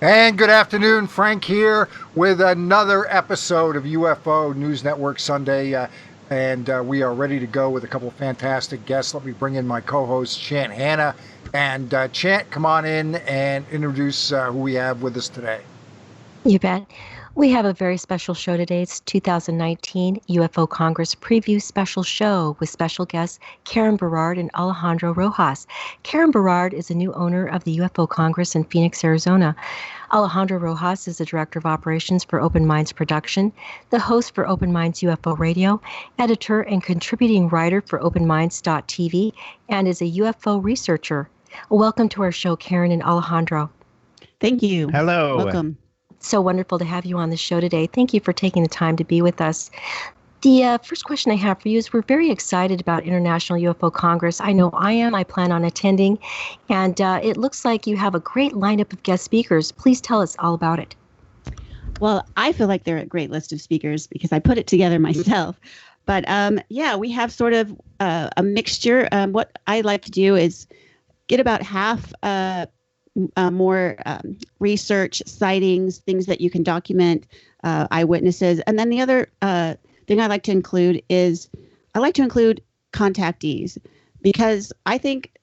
And good afternoon, Frank here with another episode of UFO News Network Sunday. And we are ready to go with a couple of fantastic guests. Let me bring in my co host, Chant Hanna. And Chant, come on in and introduce who we have with us today. You bet. We have a very special show today. It's 2019 UFO Congress Preview Special Show with special guests Karen Brard and Alejandro Rojas. Karen Brard is a new owner of the UFO Congress in Phoenix, Arizona. Alejandro Rojas is the Director of Operations for Open Minds Production, the host for Open Minds UFO Radio, editor and contributing writer for OpenMinds.tv, and is a UFO researcher. Welcome to our show, Karen and Alejandro. Thank you. Hello. Welcome. So wonderful to have you on the show today. Thank you for taking the time to be with us. The first question I have for you is we're very excited about International UFO Congress. I know I am. I plan on attending. And it looks like you have a great lineup of guest speakers. Please tell us all about it. Well, I feel like they're a great list of speakers because I put it together myself. But yeah, we have sort of a mixture. What I like to do is get about half more research, sightings, things that you can document, eyewitnesses. And then the other thing I like to include is I like to include contactees, because I think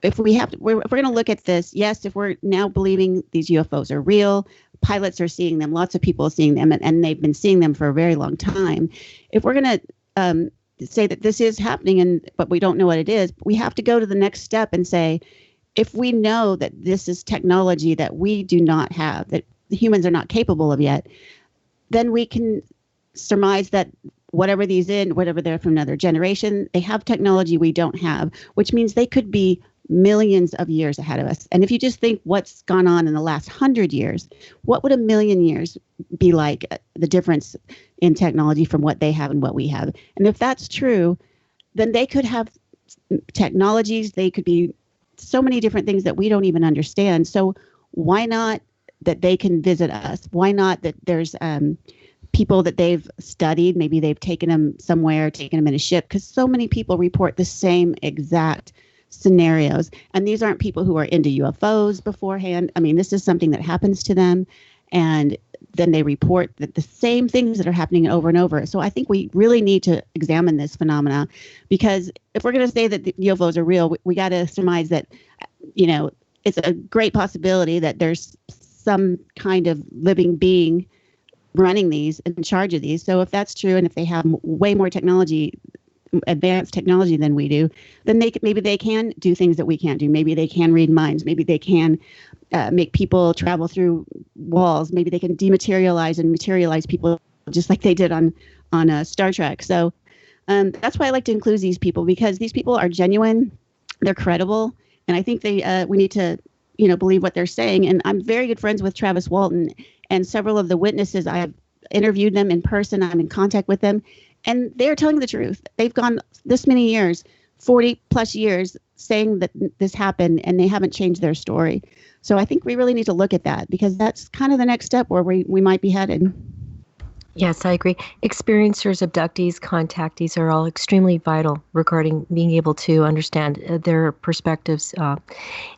if we're going to look at this, yes, if we're now believing these UFOs are real, pilots are seeing them, lots of people are seeing them, and they've been seeing them for a very long time. If we're going to say that this is happening, but we don't know what it is, we have to go to the next step and say, if we know that this is technology that we do not have, that the humans are not capable of yet, then we can surmise that whatever they're from another generation, they have technology we don't have, which means they could be millions of years ahead of us. And if you just think what's gone on in the last 100 years, what would a million years be like, the difference in technology from what they have and what we have? And if that's true, then they could have technologies, they could be so many different things that we don't even understand. So why not that they can visit us? Why not that there's people that they've studied, maybe they've taken them somewhere, taken them in a ship, because so many people report the same exact scenarios. And these aren't people who are into UFOs beforehand. I mean, this is something that happens to them. And then they report that the same things that are happening over and over. So I think we really need to examine this phenomena, because if we're going to say that the UFOs are real, we got to surmise that, it's a great possibility that there's some kind of living being running these, in charge of these. So if that's true, and if they have way more technology, advanced technology than we do, then maybe they can do things that we can't do. Maybe they can read minds. Maybe they can make people travel through walls. Maybe they can dematerialize and materialize people just like they did on Star Trek. So that's why I like to include these people, because these people are genuine, they're credible, and I think we need to believe what they're saying. And I'm very good friends with Travis Walton, and several of the witnesses, I have interviewed them in person. I'm in contact with them, and they're telling the truth. They've gone this many years, 40 plus years, saying that this happened, and they haven't changed their story. So I think we really need to look at that, because that's kind of the next step where we might be headed. Yes, I agree. Experiencers, abductees, contactees are all extremely vital regarding being able to understand their perspectives. I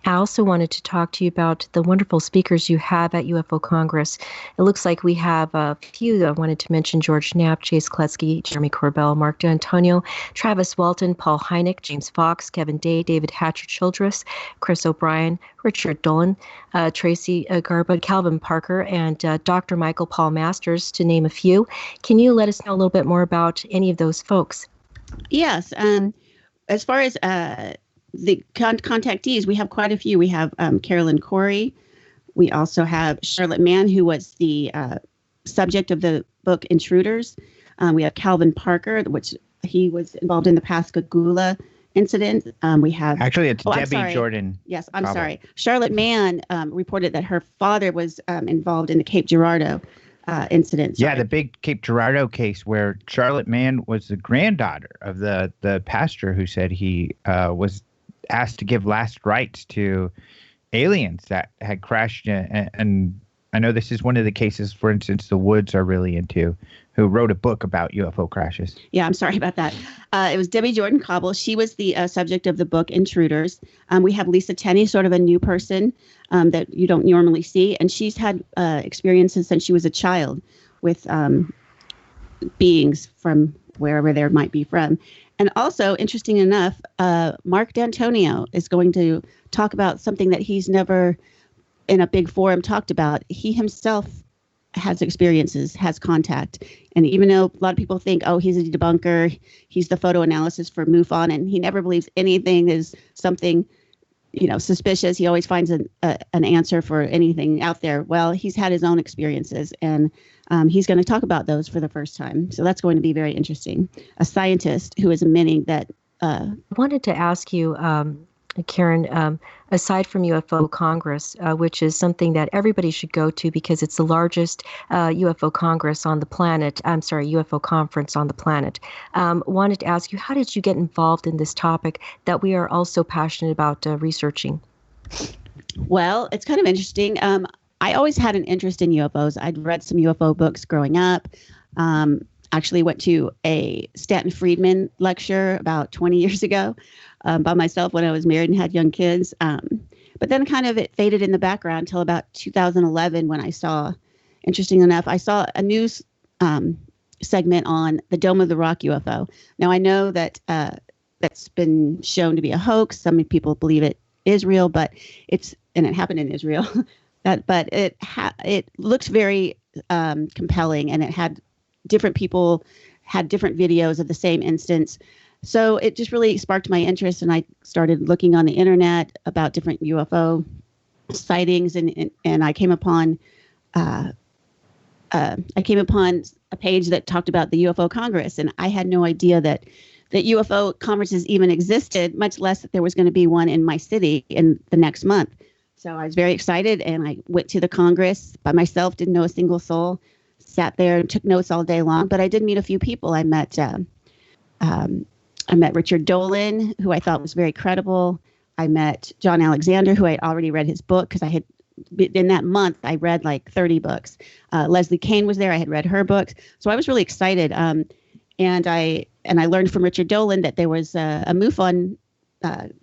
also wanted to talk to you about the wonderful speakers you have at UFO Congress. It looks like we have a few. I wanted to mention George Knapp, Chase Kloetzke, Jeremy Corbell, Marc Dantonio, Travis Walton, Paul Hynek, James Fox, Kevin Day, David Hatcher Childress, Chris O'Brien, Richard Dolan, Tracey Garbutt, Calvin Parker, and Dr. Michael Paul Masters, to name a few. Can you let us know a little bit more about any of those folks? Yes. As far as the contactees, we have quite a few. We have Carolyn Cory. We also have Charlette Mann, who was the subject of the book Intruders. We have Calvin Parker, which he was involved in the Pascagoula incident. We have it's Debbie Jordan. Yes, I'm sorry. Charlette Mann reported that her father was involved in the Cape Girardeau incident. Yeah, the big Cape Girardeau case where Charlette Mann was the granddaughter of the pastor who said he was asked to give last rites to aliens that had crashed and I know this is one of the cases, for instance, the Woods are really into, who wrote a book about UFO crashes. Yeah, I'm sorry about that. It was Debbie Jordan-Kauble. She was the subject of the book Intruders. We have Lisa Tenney, sort of a new person that you don't normally see. And she's had experiences since she was a child with beings from wherever they might be from. And also, interesting enough, Marc Dantonio is going to talk about something that he's never in a big forum talked about. He himself has experiences, has contact. And even though a lot of people think, oh, he's a debunker, he's the photo analysis for MUFON, and he never believes anything is something, suspicious. He always finds an answer for anything out there. Well, he's had his own experiences, and he's going to talk about those for the first time. So that's going to be very interesting. A scientist who is admitting that. I wanted to ask you, Karen, aside from UFO Congress, which is something that everybody should go to because it's the largest UFO Congress on the planet, UFO conference on the planet, wanted to ask you, how did you get involved in this topic that we are also passionate about researching? Well, it's kind of interesting. I always had an interest in UFOs. I'd read some UFO books growing up. Actually went to a Stanton Friedman lecture about 20 years ago by myself when I was married and had young kids. But then kind of it faded in the background until about 2011 when I saw, interesting enough, I saw a news segment on the Dome of the Rock UFO. Now, I know that that's been shown to be a hoax. Some people believe it is real, but it happened in Israel. But it looked very compelling, and it had different people had different videos of the same instance. So it just really sparked my interest, and I started looking on the internet about different UFO sightings, and I came upon a page that talked about the UFO Congress, and I had no idea that UFO conferences even existed, much less that there was going to be one in my city in the next month. So I was very excited, and I went to the Congress by myself, didn't know a single soul, sat there and took notes all day long. But I did meet a few people. I met Richard Dolan, who I thought was very credible. I met John Alexander, who I had already read his book because I had, in that month, I read like 30 books. Leslie Kane was there. I had read her books. So I was really excited. And I learned from Richard Dolan that there was a MUFON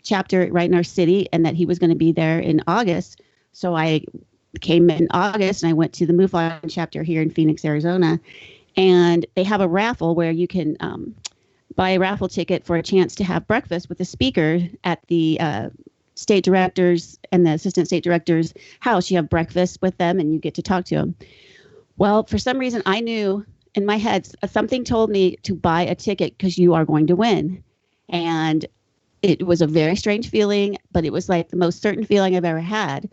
chapter right in our city, and that he was going to be there in August. So I came in August, and I went to the MUFON chapter here in Phoenix, Arizona. And they have a raffle where you can buy a raffle ticket for a chance to have breakfast with the speaker at the state director's and the assistant state director's house. You have breakfast with them, and you get to talk to them. Well, for some reason, I knew in my head, something told me to buy a ticket because you are going to win. And it was a very strange feeling, but it was like the most certain feeling I've ever had.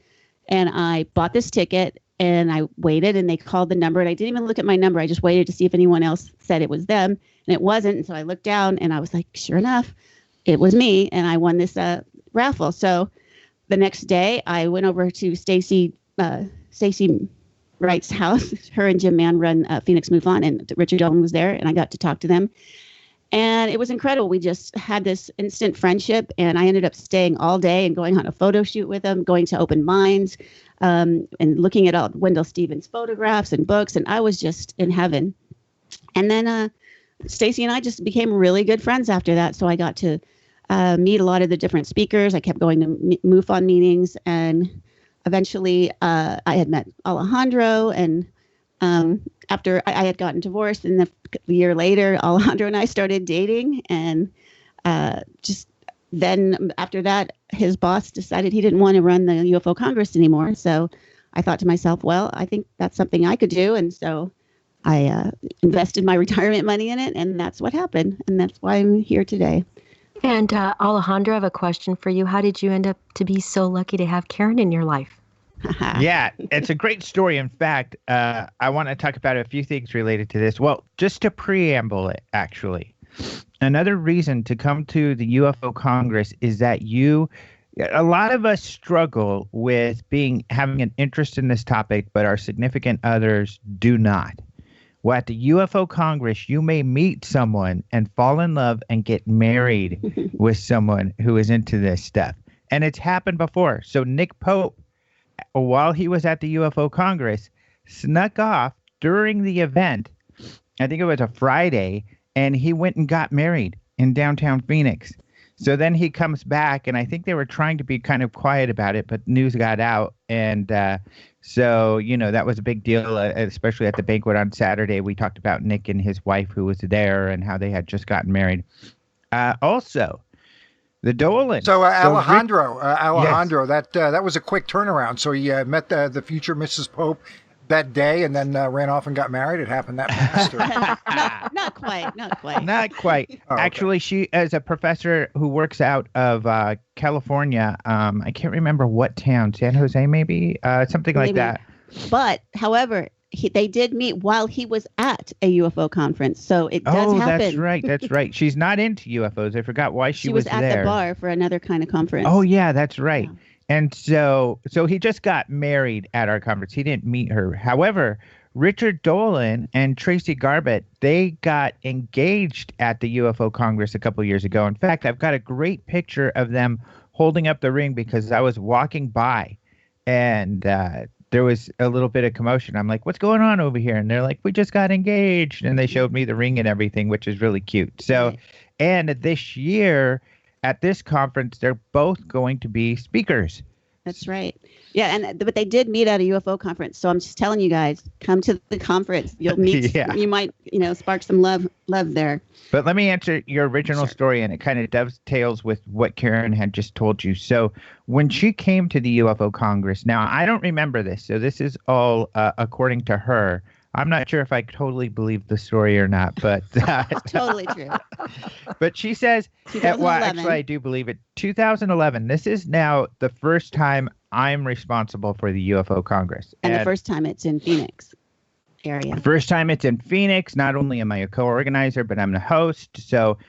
And I bought this ticket, and I waited, and they called the number, and I didn't even look at my number. I just waited to see if anyone else said it was them, and it wasn't. And so I looked down, and I was like, sure enough, it was me, and I won this raffle. So the next day, I went over to Stacey Wright's house. Her and Jim Mann run Phoenix MUFON, and Richard Dolan was there, and I got to talk to them. And it was incredible. We just had this instant friendship, and I ended up staying all day and going on a photo shoot with them, going to open minds, and looking at all Wendell Stevens' photographs and books, and I was just in heaven. And then Stacey and I just became really good friends after that. So I got to meet a lot of the different speakers. I kept going to MUFON meetings, and eventually I had met Alejandro, and after I had gotten divorced, and the year later, Alejandro and I started dating, and just then after that, his boss decided he didn't want to run the UFO Congress anymore. So I thought to myself, well, I think that's something I could do. And so I invested my retirement money in it, and that's what happened. And that's why I'm here today. And Alejandro, I have a question for you. How did you end up to be so lucky to have Karen in your life? Yeah, it's a great story. In fact, I want to talk about a few things related to this. Well, just to preamble it, actually, another reason to come to the UFO Congress is that a lot of us struggle with having an interest in this topic, but our significant others do not. Well, at the UFO Congress, you may meet someone and fall in love and get married with someone who is into this stuff. And it's happened before. So Nick Pope while he was at the UFO Congress, snuck off during the event. I think it was a Friday, and he went and got married in downtown Phoenix. So then he comes back, and I think they were trying to be kind of quiet about it, but news got out. And so, that was a big deal, especially at the banquet on Saturday. We talked about Nick and his wife who was there and how they had just gotten married. Also, the Dolan. So Alejandro, Yes. that was a quick turnaround. So he met the future Mrs. Pope that day and then ran off and got married. It happened that fast? Or? Not quite. Not quite. Oh, okay. Actually, she is a professor who works out of California. I can't remember what town, San Jose, maybe, something like Maybe. that. But, however, they did meet while he was at a UFO conference, so it does happen. That's right. She's not into UFOs. I forgot why she was there. at the bar for another kind of conference. Oh, yeah, that's right. Yeah. And so he just got married at our conference. He didn't meet her. However, Richard Dolan and Tracey Garbutt, they got engaged at the UFO Congress a couple years ago. In fact, I've got a great picture of them holding up the ring because I was walking by and there was a little bit of commotion. I'm like, what's going on over here? And they're like, we just got engaged. And they showed me the ring and everything, which is really cute. So, and this year at this conference, they're both going to be speakers. That's right. Yeah, but they did meet at a UFO conference. So I'm just telling you guys, come to the conference. You'll meet. Yeah. You might, spark some love there. But let me answer your original story, and it kind of dovetails with what Karen had just told you. So when she came to the UFO Congress, now I don't remember this, so this is all according to her. I'm not sure if I totally believe the story or not, but Totally true. But she says, well, 2011. actually, I do believe it. 2011. This is now the first time I'm responsible for the UFO Congress, And the first time it's in Phoenix area. First time it's in Phoenix. Not only am I a co-organizer, but I'm the host. So,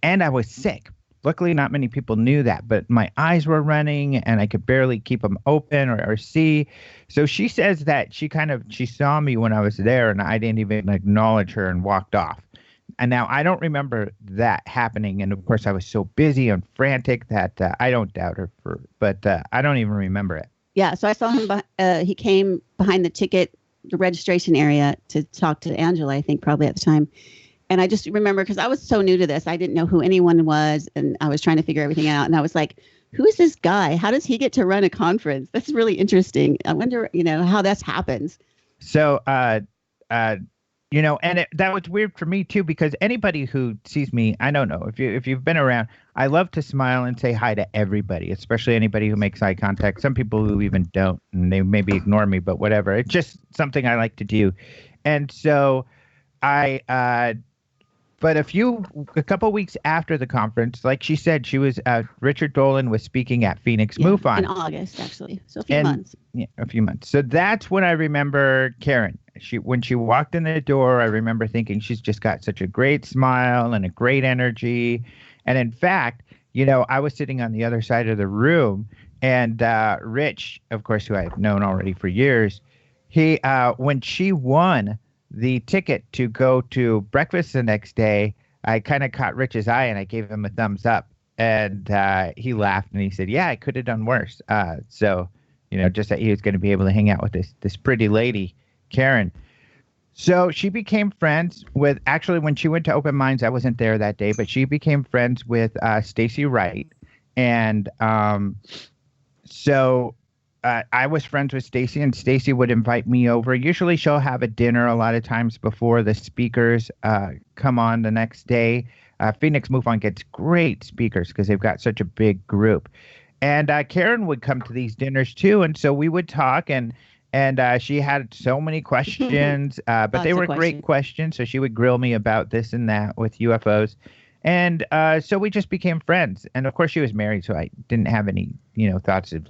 and I was sick. Luckily, not many people knew that, but my eyes were running and I could barely keep them open or see. So she says that she saw me when I was there and I didn't even acknowledge her and walked off. And now I don't remember that happening. And of course, I was so busy and frantic that I don't doubt her but I don't even remember it. Yeah. So I saw him. He came behind the registration area to talk to Angela, I think probably at the time. And I just remember because I was so new to this, I didn't know who anyone was. And I was trying to figure everything out. And I was like, who is this guy? How does he get to run a conference? That's really interesting. I wonder, how that happens. So, and that was weird for me too, because anybody who sees me, I don't know if you've been around, I love to smile and say hi to everybody, especially anybody who makes eye contact. Some people who even don't, and they maybe ignore me, but whatever. It's just something I like to do. And so but a couple weeks after the conference, like she said, Richard Dolan was speaking at Phoenix MUFON. In August, actually. So a few months. Yeah, a few months. So that's when I remember Karen. When she walked in the door, I remember thinking she's just got such a great smile and a great energy. And in fact, I was sitting on the other side of the room and Rich, of course, who I've known already for years, he when she won the ticket to go to breakfast the next day, I kind of caught Rich's eye and I gave him a thumbs up and he laughed and he said, yeah, I could have done worse. So, just that he was going to be able to hang out with this pretty lady, Karen. So she became friends with, actually, when she went to Open Minds, I wasn't there that day, but she became friends with Stacy Wright. And so I was friends with Stacy, and Stacy would invite me over. Usually she'll have a dinner a lot of times before the speakers come on the next day. Phoenix MUFON gets great speakers because they've got such a big group. And Karen would come to these dinners too, and so we would talk, and she had so many questions, but they were great questions, so she would grill me about this and that with UFOs. And so we just became friends. And of course she was married, so I didn't have any, thoughts of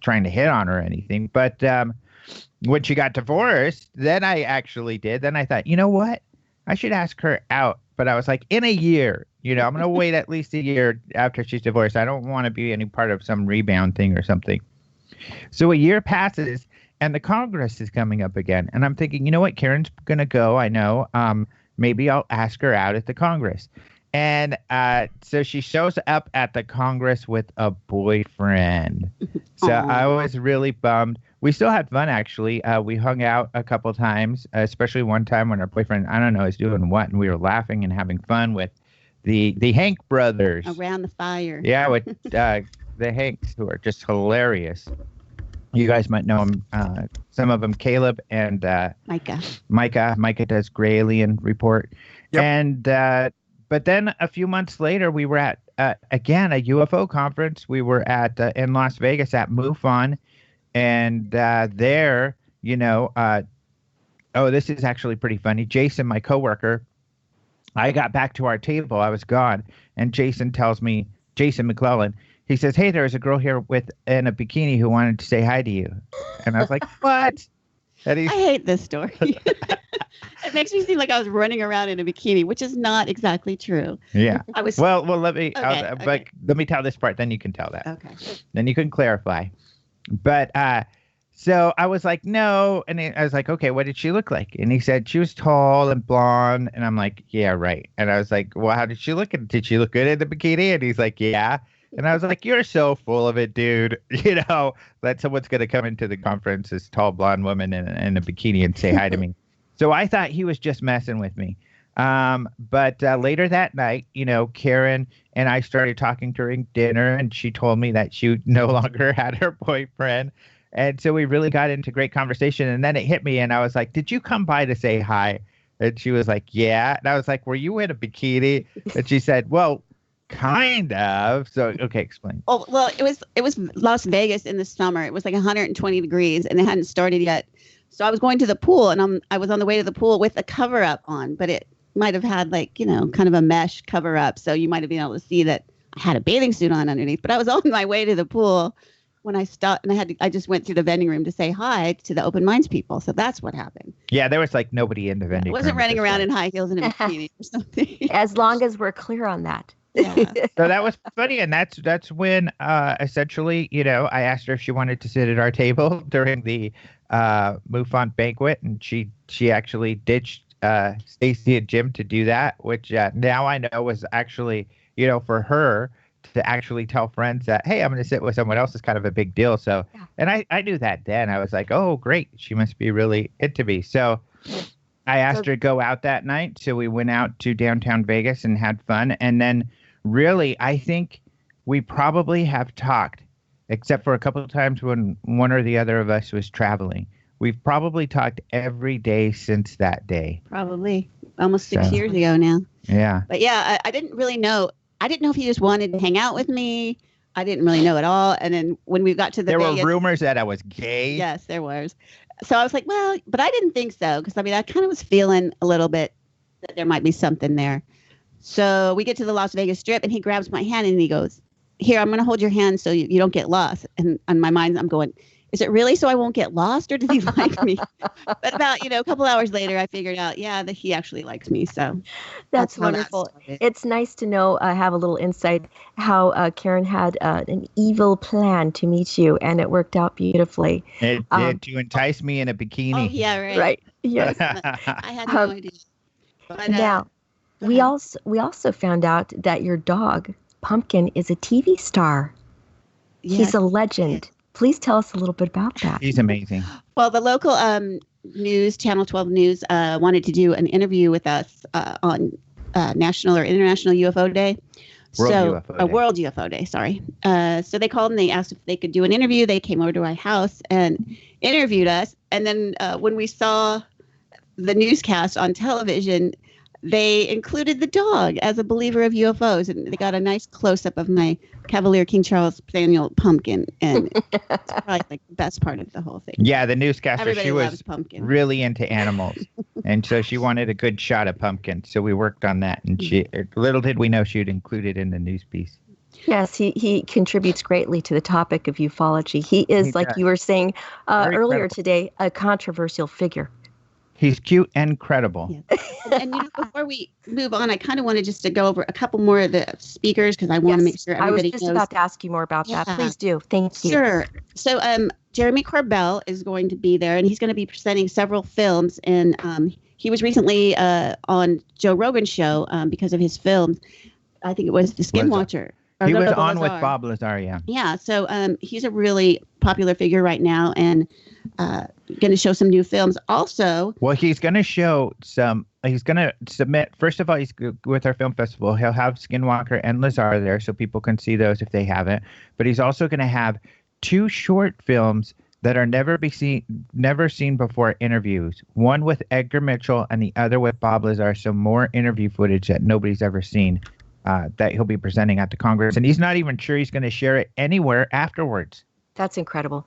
trying to hit on her or anything. But when she got divorced, then I actually did. Then I thought, you know what? I should ask her out. But I was like, in a year, I'm going to wait at least a year after she's divorced. I don't want to be any part of some rebound thing or something. So a year passes and the Congress is coming up again. And I'm thinking, you know what? Karen's going to go. I know. Maybe I'll ask her out at the Congress. And so she shows up at the Congress with a boyfriend. So I was really bummed. We still had fun, actually. We hung out a couple times, especially one time when our boyfriend, I don't know, was doing what, and we were laughing and having fun with the Hank brothers. Around the fire. Yeah, with the Hanks, who are just hilarious. You guys might know them. Some of them, Caleb and Micah. Micah does Gray Alien Report. Yep. And but then a few months later, we were at, again, a UFO conference. We were at in Las Vegas at MUFON. And there, this is actually pretty funny. Jason, my coworker, I got back to our table. I was gone. And Jason tells me, Jason McClellan, he says, "Hey, there's a girl here in a bikini who wanted to say hi to you." And I was like, "What?" And I hate this story. It makes me seem like I was running around in a bikini, which is not exactly true. Yeah. I was. Well, let me. Okay, But let me tell this part. Then you can tell that. Okay. Then you can clarify. But so I was like, no. And I was like, okay, what did she look like? And he said she was tall and blonde. And I'm like, yeah, right. And I was like, well, how did she look? And did she look good in the bikini? And he's like, yeah. And I was like, you're so full of it, dude. That someone's going to come into the conference, this tall blonde woman in a bikini, and say hi to me. So I thought he was just messing with me. But later that night, Karen and I started talking during dinner, and she told me that she no longer had her boyfriend. And so we really got into great conversation. And then it hit me, and I was like, did you come by to say hi? And she was like, yeah. And I was like, were you in a bikini? And she said, well, kind of. So, okay, explain. Oh, well, it was Las Vegas in the summer. It was like 120 degrees, and it hadn't started yet. So I was going to the pool, and I was on the way to the pool with a cover up on, but it might have had kind of a mesh cover up. So you might have been able to see that I had a bathing suit on underneath, but I was on my way to the pool when I stopped, and I just went through the vending room to say hi to the Open Minds people. So that's what happened. Yeah, there was nobody in the vending room. I wasn't running around in high heels and a bikini or something. As long as we're clear on that. Yeah. So that was funny, and that's when essentially, I asked her if she wanted to sit at our table during the MUFON banquet, and she actually ditched Stacy and Jim to do that, which now I know was actually, for her to actually tell friends that, hey, I'm going to sit with someone else is kind of a big deal. So, yeah. And I knew that then. I was like, oh, great, she must be really into me. So I asked her to go out that night. So we went out to downtown Vegas and had fun. And then really, I think we probably have talked, except for a couple of times when one or the other of us was traveling. We've probably talked every day since that day. Probably almost 6 years ago now. Yeah. But yeah, I didn't really know. I didn't know if he just wanted to hang out with me. I didn't really know at all. And then when we got to there were rumors that I was gay. Yes, there was. So I was like, well, but I didn't think so. Because I kind of was feeling a little bit that there might be something there. So we get to the Las Vegas Strip, and he grabs my hand and he goes, here, I'm going to hold your hand so you don't get lost. And on my mind, I'm going, is it really so I won't get lost, or does he like me? But about, a couple hours later, I figured out, that he actually likes me. So that's wonderful. It's nice to know, have a little insight how Karen had an evil plan to meet you, and it worked out beautifully. It did, to entice me in a bikini. Oh, yeah, right. Right. Yes. I had no idea. But, now, we also found out that your dog, Pumpkin, is a TV star. Yes. He's a legend. Please tell us a little bit about that. He's amazing. Well, the local news, Channel 12 News, wanted to do an interview with us on National or International UFO Day. World UFO Day, sorry. So they called and they asked if they could do an interview. They came over to our house and interviewed us. And then when we saw the newscast on television, they included the dog as a believer of UFOs, and they got a nice close-up of my Cavalier King Charles Spaniel Pumpkin, and it's probably the best part of the whole thing. Yeah, the newscaster, everybody she was loves Pumpkin. Really into animals, and so she wanted a good shot of Pumpkin, so we worked on that, and little did we know she would include it in the news piece. Yes, he contributes greatly to the topic of ufology. He is, like you were saying earlier today, a controversial figure. He's cute and credible. Yeah. And before we move on, I kind of wanted just to go over a couple more of the speakers because I want to make sure everybody knows. I was just about to ask you more about that. Please do. Thank you. Sure. So Jeremy Corbell is going to be there, and he's going to be presenting several films. And he was recently on Joe Rogan's show because of his films. I think it was The Skinwalker. He was on with Bob Lazar, yeah. Yeah, so he's a really popular figure right now, and going to show some new films. Also, well, he's going to show some. He's going to submit. First of all, he's with our film festival. He'll have Skinwalker and Lazar there, so people can see those if they haven't. But he's also going to have 2 short films that are never seen before interviews. One with Edgar Mitchell and the other with Bob Lazar. So more interview footage that nobody's ever seen. That he'll be presenting at the Congress, and he's not even sure he's going to share it anywhere afterwards. That's incredible.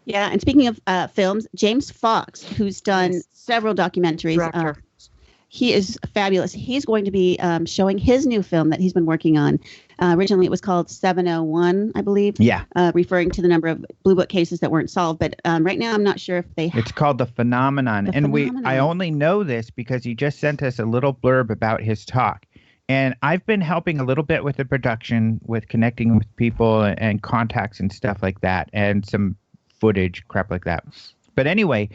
Yeah, and speaking of films, James Fox, who's done several documentaries, he is fabulous. He's going to be showing his new film that he's been working on. Originally, it was called 701, I believe. Yeah. Referring to the number of Blue Book cases that weren't solved. But right now, I'm not sure if they. It's called The Phenomenon, I only know this because he just sent us a little blurb about his talk. And I've been helping a little bit with the production, with connecting with people and contacts and stuff like that, and some footage, crap like that. But anyway,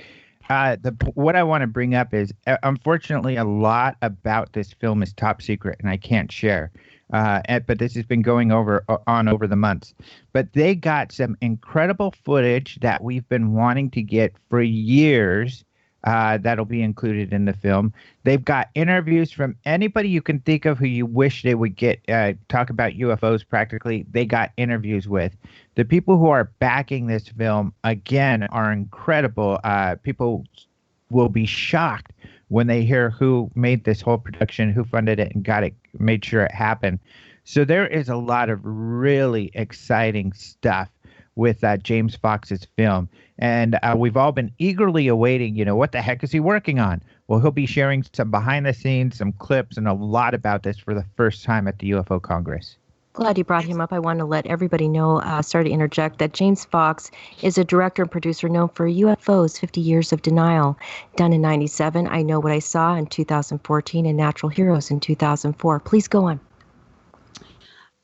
what I want to bring up is, unfortunately, a lot about this film is top secret, and I can't share. But this has been going over the months. But they got some incredible footage that we've been wanting to get for years. That'll be included in the film. They've got interviews from anybody you can think of who you wish they would get talk about UFOs practically. They got interviews with. The people who are backing this film, again, are incredible. People will be shocked when they hear who made this whole production, who funded it, and made sure it happened. So there is a lot of really exciting stuff with James Fox's film. And we've all been eagerly awaiting, what the heck is he working on? Well, he'll be sharing some behind the scenes, some clips, and a lot about this for the first time at the UFO Congress. Glad you brought him up. I want to let everybody know, sorry to interject, that James Fox is a director and producer known for UFOs, 50 Years of Denial, done in 97, I Know What I Saw in 2014, and Natural Heroes in 2004. Please go on.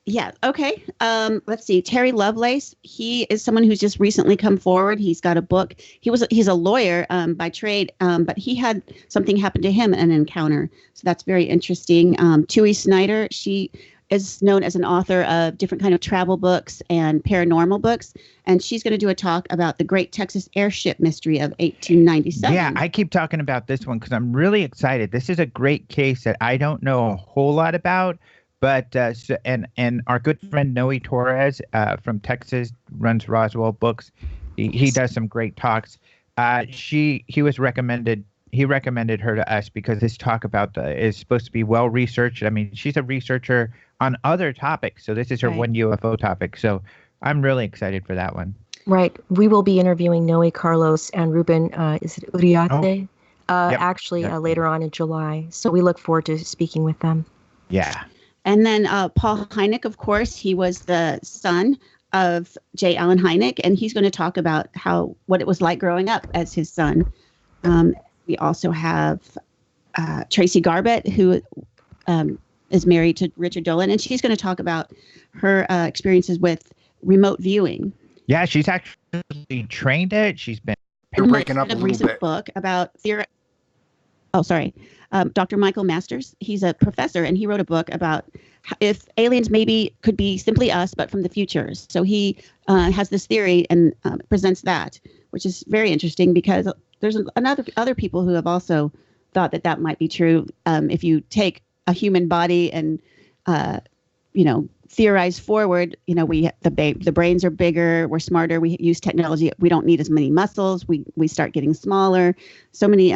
Yeah. Okay. Let's see. Terry Lovelace. He is someone who's just recently come forward. He's got a book. He's a lawyer by trade, but he had something happen to him, an encounter. So that's very interesting. Tui Snider. She is known as an author of different kind of travel books and paranormal books, and she's going to do a talk about the Great Texas Airship Mystery of 1897. Yeah, I keep talking about this one because I'm really excited. This is a great case that I don't know a whole lot about. But and our good friend Noe Torres from Texas runs Roswell Books. He does some great talks. He recommended her to us because this talk about is supposed to be well researched. I mean, she's a researcher on other topics, so this is her one UFO topic. So I'm really excited for that one. Right. We will be interviewing Noe, Carlos, and Ruben. Is it Uriarte? Yep. Later on in July. So we look forward to speaking with them. Yeah. And then Paul Hynek, of course, he was the son of J. Allen Hynek, and he's going to talk about what it was like growing up as his son. We also have Tracey Garbutt, who is married to Richard Dolan, and she's going to talk about her experiences with remote viewing. Yeah, she's actually trained it. She's been breaking up a little recent bit. Book about Dr. Michael Masters. He's a professor, and he wrote a book about if aliens maybe could be simply us, but from the future. So he has this theory and presents that, which is very interesting because there's other people who have also thought that might be true. If you take a human body and theorize forward, the brains are bigger, we're smarter, we use technology, we don't need as many muscles, we start getting smaller. So many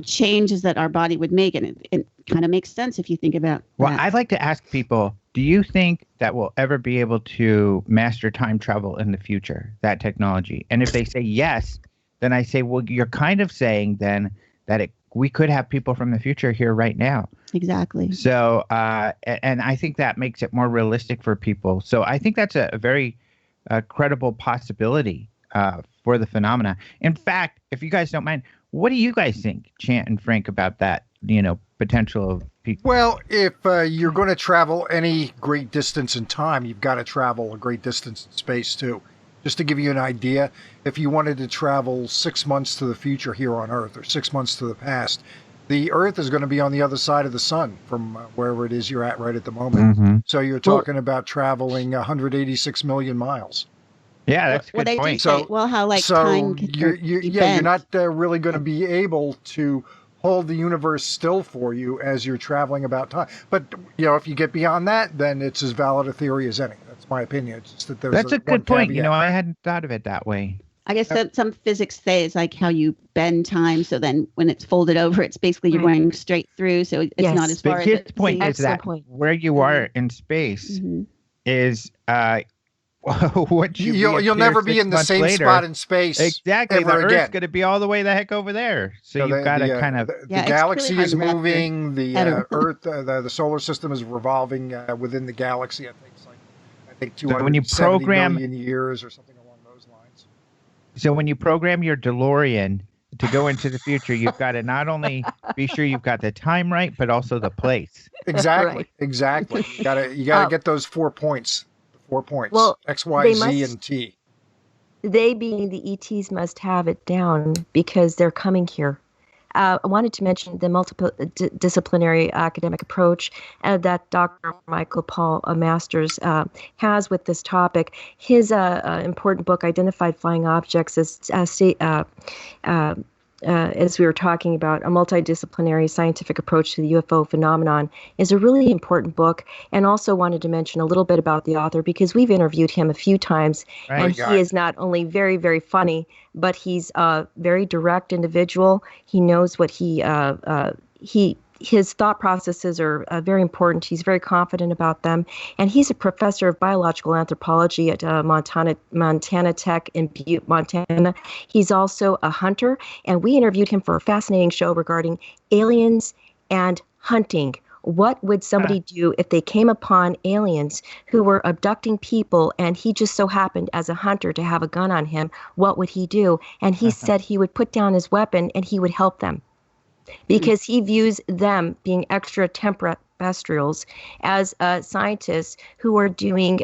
changes that our body would make, and it kind of makes sense if you think about that. I'd like to ask people, do you think that we'll ever be able to master time travel in the future, that technology? And if they say yes, then I say, well, you're kind of saying then that we could have people from the future here right now. Exactly. So, and I think that makes it more realistic for people. So I think that's a very credible possibility for the phenomena. In fact, if you guys don't mind, what do you guys think, Chant and Frank, about that, potential of people? Well, if you're going to travel any great distance in time, you've got to travel a great distance in space, too. Just to give you an idea, if you wanted to travel 6 months to the future here on Earth or 6 months to the past, the Earth is going to be on the other side of the sun from wherever it is you're at right at the moment. So you're talking about traveling 186 million miles. Yeah, that's a good they point. do say, how time can you're not really going to be able to hold the universe still for you as you're traveling about time. But if you get beyond that, then it's as valid a theory as any. That's my opinion. It's just that that's a good point. Caveat. I hadn't thought of it that way. I guess some physics say it's like how you bend time. So then when it's folded over, it's basically you're going straight through. So it's not as far as his point is that where you are in space is what you'll never be in the same spot in space. Exactly. Ever the again. Earth's going to be all the way the heck over there. So you've got to kind of the galaxy is moving. The Earth, the solar system is revolving within the galaxy. I think 270 million years or something along those lines. So when you program your DeLorean to go into the future, you've got to not only be sure you've got the time right, but also the place. Exactly. Exactly. You gotta get those 4 points. 4 points. Well, X, Y, Z, and T. They being the ETs must have it down because they're coming here. I wanted to mention the multidisciplinary academic approach that Dr. Michael Paul Masters has with this topic. His important book, Identified Flying Objects, as we were talking about, a multidisciplinary scientific approach to the UFO phenomenon, is a really important book. And also wanted to mention a little bit about the author because we've interviewed him a few times, and he is not only very, very funny, but he's a very direct individual. He knows what his thought processes are very important. He's very confident about them. And he's a professor of biological anthropology at Montana Tech in Butte, Montana. He's also a hunter. And we interviewed him for a fascinating show regarding aliens and hunting. What would somebody do if they came upon aliens who were abducting people and he just so happened as a hunter to have a gun on him? What would he do? And he said he would put down his weapon and he would help them, because he views them being extraterrestrials as scientists who are doing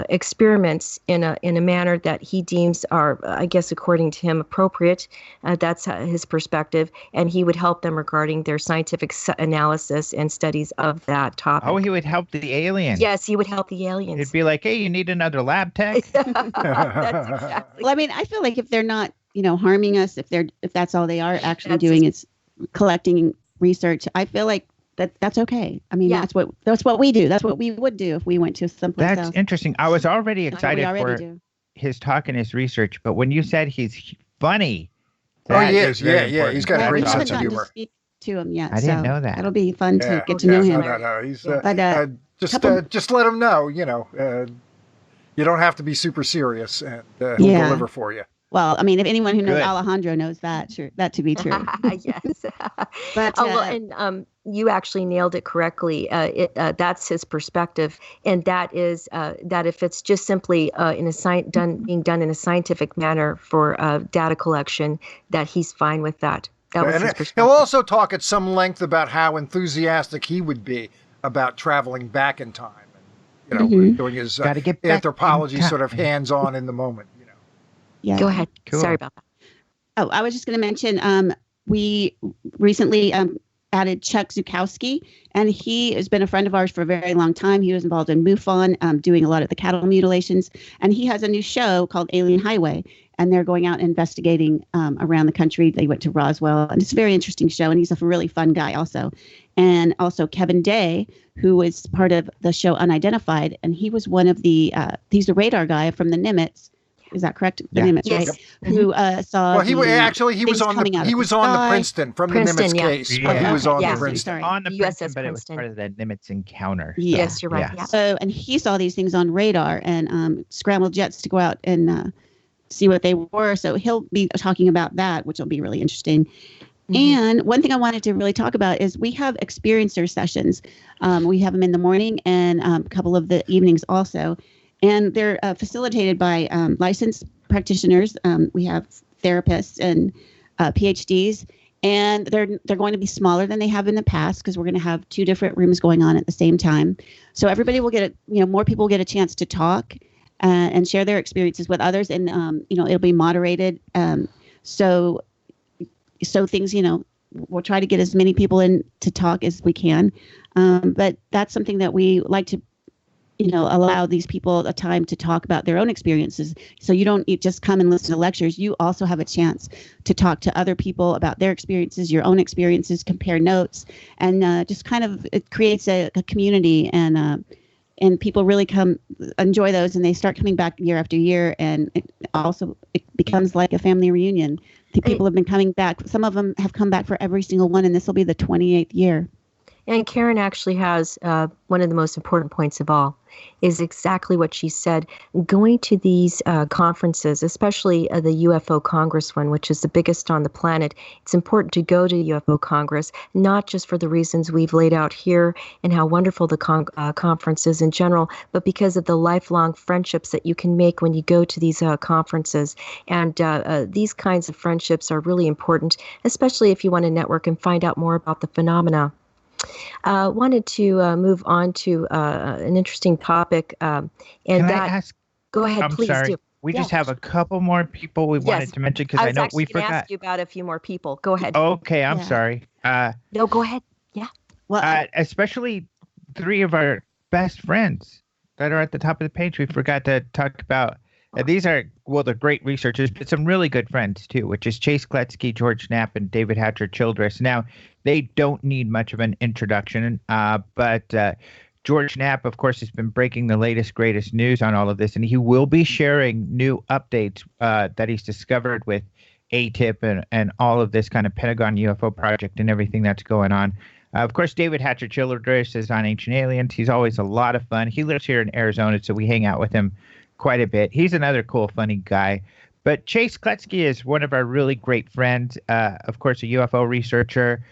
experiments in a manner that he deems are, I guess, according to him, appropriate. That's his perspective, and he would help them regarding their scientific analysis and studies of that topic. Oh, he would help the aliens. Yes, he would help the aliens. It'd be like, hey, you need another lab tech? That's exactly. Well, I mean, I feel like if they're not harming us, if that's all they are actually doing is collecting research, I feel like that's okay. I mean, that's what we do. That's what we would do if we went to someplace else. That's interesting. I was already excited for his talk and his research, but when you said he's funny, he is. Yeah. He's got a great sense of humor. To speak to him yet. I didn't know that. It'll be fun to get to know him. No. He's just let him know. You don't have to be super serious, and he'll deliver for you. Well, I mean, if anyone who knows Alejandro knows that to be true. Yes. But you actually nailed it correctly. That's his perspective, and that is that if it's just simply being done in a scientific manner for data collection, that he's fine with that. That was his perspective. He'll also talk at some length about how enthusiastic he would be about traveling back in time, and doing his anthropology sort of hands-on in the moment. Yeah. Go ahead. Cool. Sorry about that. Oh, I was just going to mention we recently added Chuck Zukowski, and he has been a friend of ours for a very long time. He was involved in MUFON, doing a lot of the cattle mutilations, and he has a new show called Alien Highway, and they're going out investigating around the country. They went to Roswell, and it's a very interesting show, and he's a really fun guy also. And also Kevin Day, who was part of the show Unidentified, and he was one of the he's the radar guy from the Nimitz. Is that correct? The Nimitz, yes. right? Who saw? Well, he was on the Princeton from the Nimitz case, but he was on the Princeton. On the USS Princeton, but it was Princeton. part of the Nimitz encounter. Yes, you're right. Yeah. So, and he saw these things on radar and scrambled jets to go out and see what they were. So he'll be talking about that, which will be really interesting. And one thing I wanted to really talk about is we have experiencer sessions. We have them in the morning and a couple of the evenings also. And they're facilitated by licensed practitioners. We have therapists and PhDs, and they're going to be smaller than they have in the past because we're going to have 2 different rooms going on at the same time. So everybody will get more people will get a chance to talk and share their experiences with others, and it'll be moderated. So things we'll try to get as many people in to talk as we can. But that's something that we like to, allow these people a time to talk about their own experiences. So you just come and listen to lectures. You also have a chance to talk to other people about their experiences, your own experiences, compare notes, and just kind of it creates a community, and people really enjoy those, and they start coming back year after year, and it becomes like a family reunion. The people have been coming back. Some of them have come back for every single one, and this will be the 28th year. And Karen actually has one of the most important points of all, is exactly what she said. Going to these conferences, especially the UFO Congress one, which is the biggest on the planet, it's important to go to UFO Congress, not just for the reasons we've laid out here and how wonderful the conference is in general, but because of the lifelong friendships that you can make when you go to these conferences. And these kinds of friendships are really important, especially if you want to network and find out more about the phenomena. Wanted to move on to an interesting topic. Can I ask? Go ahead, please. Sorry. Do. We just have a couple more people we wanted to mention because I know we forgot. I was ask you about a few more people. Go ahead. Okay, I'm sorry. No, go ahead. Yeah. Well, especially 3 of our best friends that are at the top of the page. We forgot to talk about. These are, they're great researchers, but some really good friends too, which is Chase Kloetzke, George Knapp, and David Hatcher Childress. Now, they don't need much of an introduction, but George Knapp, of course, has been breaking the latest, greatest news on all of this, and he will be sharing new updates that he's discovered with ATIP and all of this kind of Pentagon UFO project and everything that's going on. Of course, David Hatcher Childress is on Ancient Aliens. He's always a lot of fun. He lives here in Arizona, so we hang out with him quite a bit. He's another cool, funny guy. But Chase Kloetzke is one of our really great friends. Of course, a UFO researcher.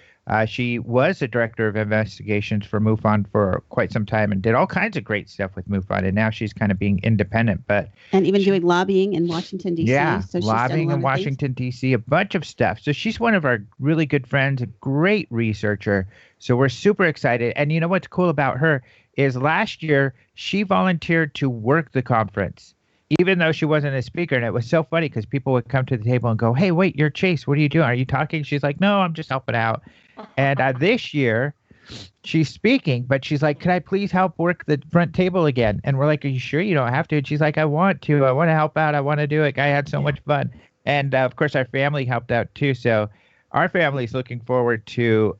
She was a director of investigations for MUFON for quite some time and did all kinds of great stuff with MUFON. And now she's kind of being independent, and even doing lobbying in Washington, D.C. Yeah, so lobbying in Washington, D.C., a bunch of stuff. So she's one of our really good friends, a great researcher. So we're super excited. And you know what's cool about her is last year she volunteered to work the conference, even though she wasn't a speaker. And it was so funny because people would come to the table and go, "Hey, wait, you're Chase. What are you doing? Are you talking?" She's like, "No, I'm just helping out." And this year she's speaking, but she's like, "Could I please help work the front table again?" And we're like, "Are you sure you don't have to?" And she's like, "I want to. I want to help out. I want to do it. I had so much fun." And of course, our family helped out too. So our family's looking forward to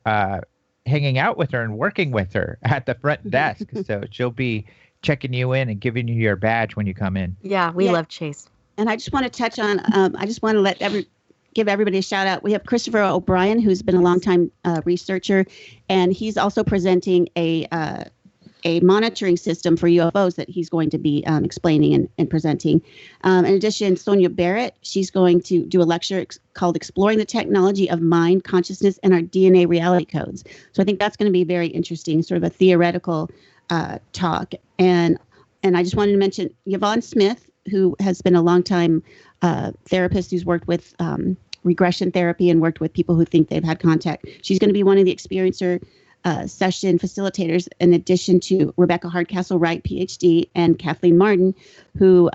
hanging out with her and working with her at the front desk. So she'll be checking you in and giving you your badge when you come in. Yeah, we love Chase. And I just want to touch on, I just want to give everybody a shout out. We have Christopher O'Brien, who's been a longtime researcher, and he's also presenting a monitoring system for UFOs that he's going to be explaining and presenting. In addition, Sonia Barrett, she's going to do a lecture called Exploring the Technology of Mind, Consciousness, and Our DNA Reality Codes. So I think that's going to be very interesting, sort of a theoretical talk. And I just wanted to mention Yvonne Smith, who has been a longtime therapist who's worked with regression therapy and worked with people who think they've had contact. She's going to be one of the experiencer session facilitators, in addition to Rebecca Hardcastle-Wright, PhD, and Kathleen Martin, who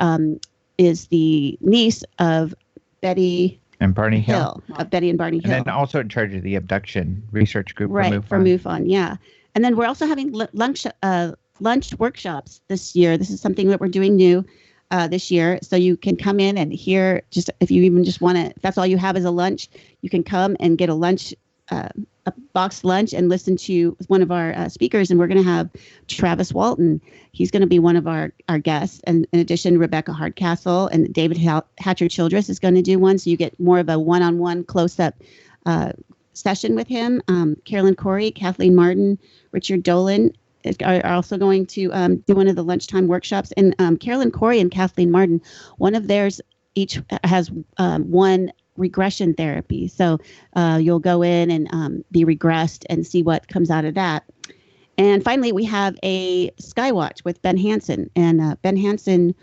is the niece of Betty and Barney Hill. Of Betty and Barney Hill. And then also in charge of the abduction research group for MUFON, yeah. And then we're also having lunch workshops this year. This is something that we're doing new this year. So you can come in and hear, just if you even just want to, if that's all you have is a lunch, you can come and get a lunch, a boxed lunch, and listen to one of our speakers. And we're going to have Travis Walton. He's going to be one of our guests. And in addition, Rebecca Hardcastle and David Hatcher Childress is going to do one. So you get more of a one-on-one close-up session with him. Carolyn Cory, Kathleen Martin, Richard Dolan are also going to do one of the lunchtime workshops. And Carolyn Cory and Kathleen Martin, one of theirs each has one regression therapy. So you'll go in and be regressed and see what comes out of that. And finally, we have a Skywatch with Ben Hansen. And Ben Hansen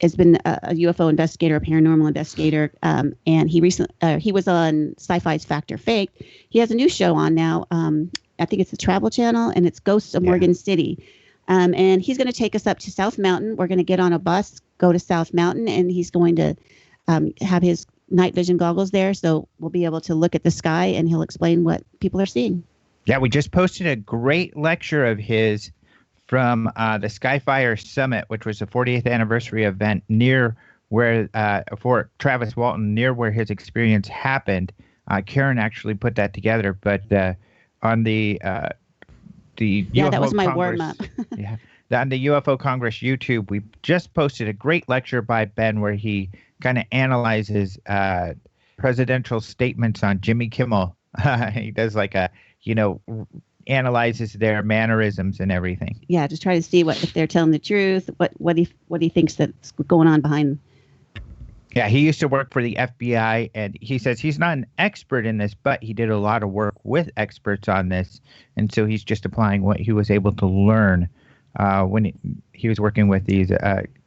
has been a UFO investigator, a paranormal investigator. And he was on Sci-Fi's Fact or Fake. He has a new show on now. I think it's the Travel Channel, and it's Ghosts of Morgan City. And he's going to take us up to South Mountain. We're going to get on a bus, go to South Mountain, and he's going to have his night vision goggles there, so we'll be able to look at the sky, and he'll explain what people are seeing. Yeah, we just posted a great lecture of his from the Skyfire Summit, which was the 40th anniversary event near where for Travis Walton, near where his experience happened. Karen actually put that together, but on the UFO that was my Congress, warm-up. yeah, on the UFO Congress YouTube, we just posted a great lecture by Ben where he kind of analyzes presidential statements on Jimmy Kimmel. He does like analyzes their mannerisms and everything. Yeah, just try to see if they're telling the truth, what he thinks that's going on behind. Yeah, he used to work for the FBI, and he says he's not an expert in this, but he did a lot of work with experts on this, and so he's just applying what he was able to learn when he was working with these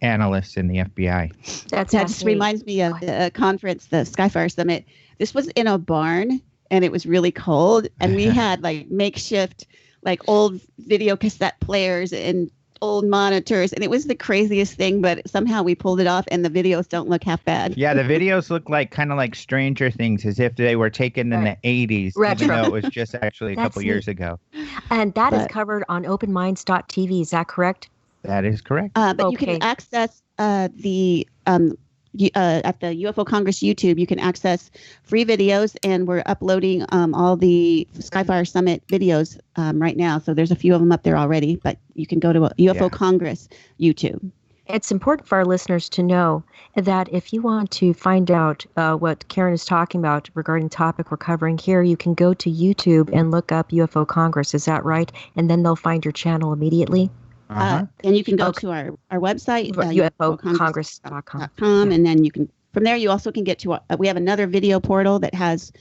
analysts in the FBI. That just reminds me of the conference, the Skyfire Summit. This was in a barn, and it was really cold, and we had like makeshift, like old video cassette players and old monitors, and it was the craziest thing, but somehow we pulled it off, and the videos don't look half bad. Yeah, the videos look like kind of like Stranger Things, as if they were taken in the 80s, Retro. even though it was just actually a couple years ago. And that is covered on openminds.tv. Is that correct? That is correct. But you can access at the UFO Congress YouTube, you can access free videos, and we're uploading all the Skyfire Summit videos right now. So there's a few of them up there already, but you can go to UFO Congress YouTube. It's important for our listeners to know that if you want to find out what Karen is talking about regarding the topic we're covering here, you can go to YouTube and look up UFO Congress. Is that right? And then they'll find your channel immediately. And you can go to our website, ufocongress.com, and then you can, from there, you also can get to, we have another video portal that has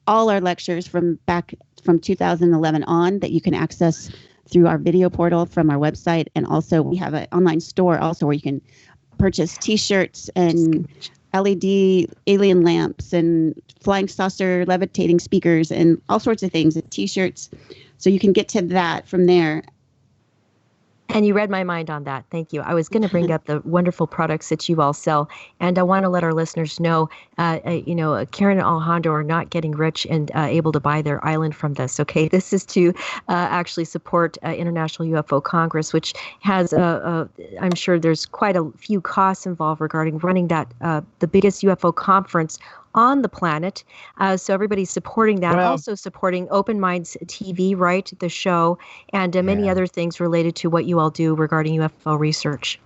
all our lectures from 2011 on that you can access through our video portal from our website. And also we have an online store also where you can purchase T-shirts and LED alien lamps and flying saucer levitating speakers and all sorts of things, and T-shirts. So you can get to that from there. And you read my mind on that. Thank you. I was going to bring up the wonderful products that you all sell. And I want to let our listeners know, Karen and Alejandro are not getting rich and able to buy their island from this. Okay. This is to actually support International UFO Congress, which has, I'm sure there's quite a few costs involved regarding running that, the biggest UFO conference on the planet. So everybody's supporting that. Well, also supporting Open Minds TV, right? The show, and many other things related to what you all do regarding UFO research.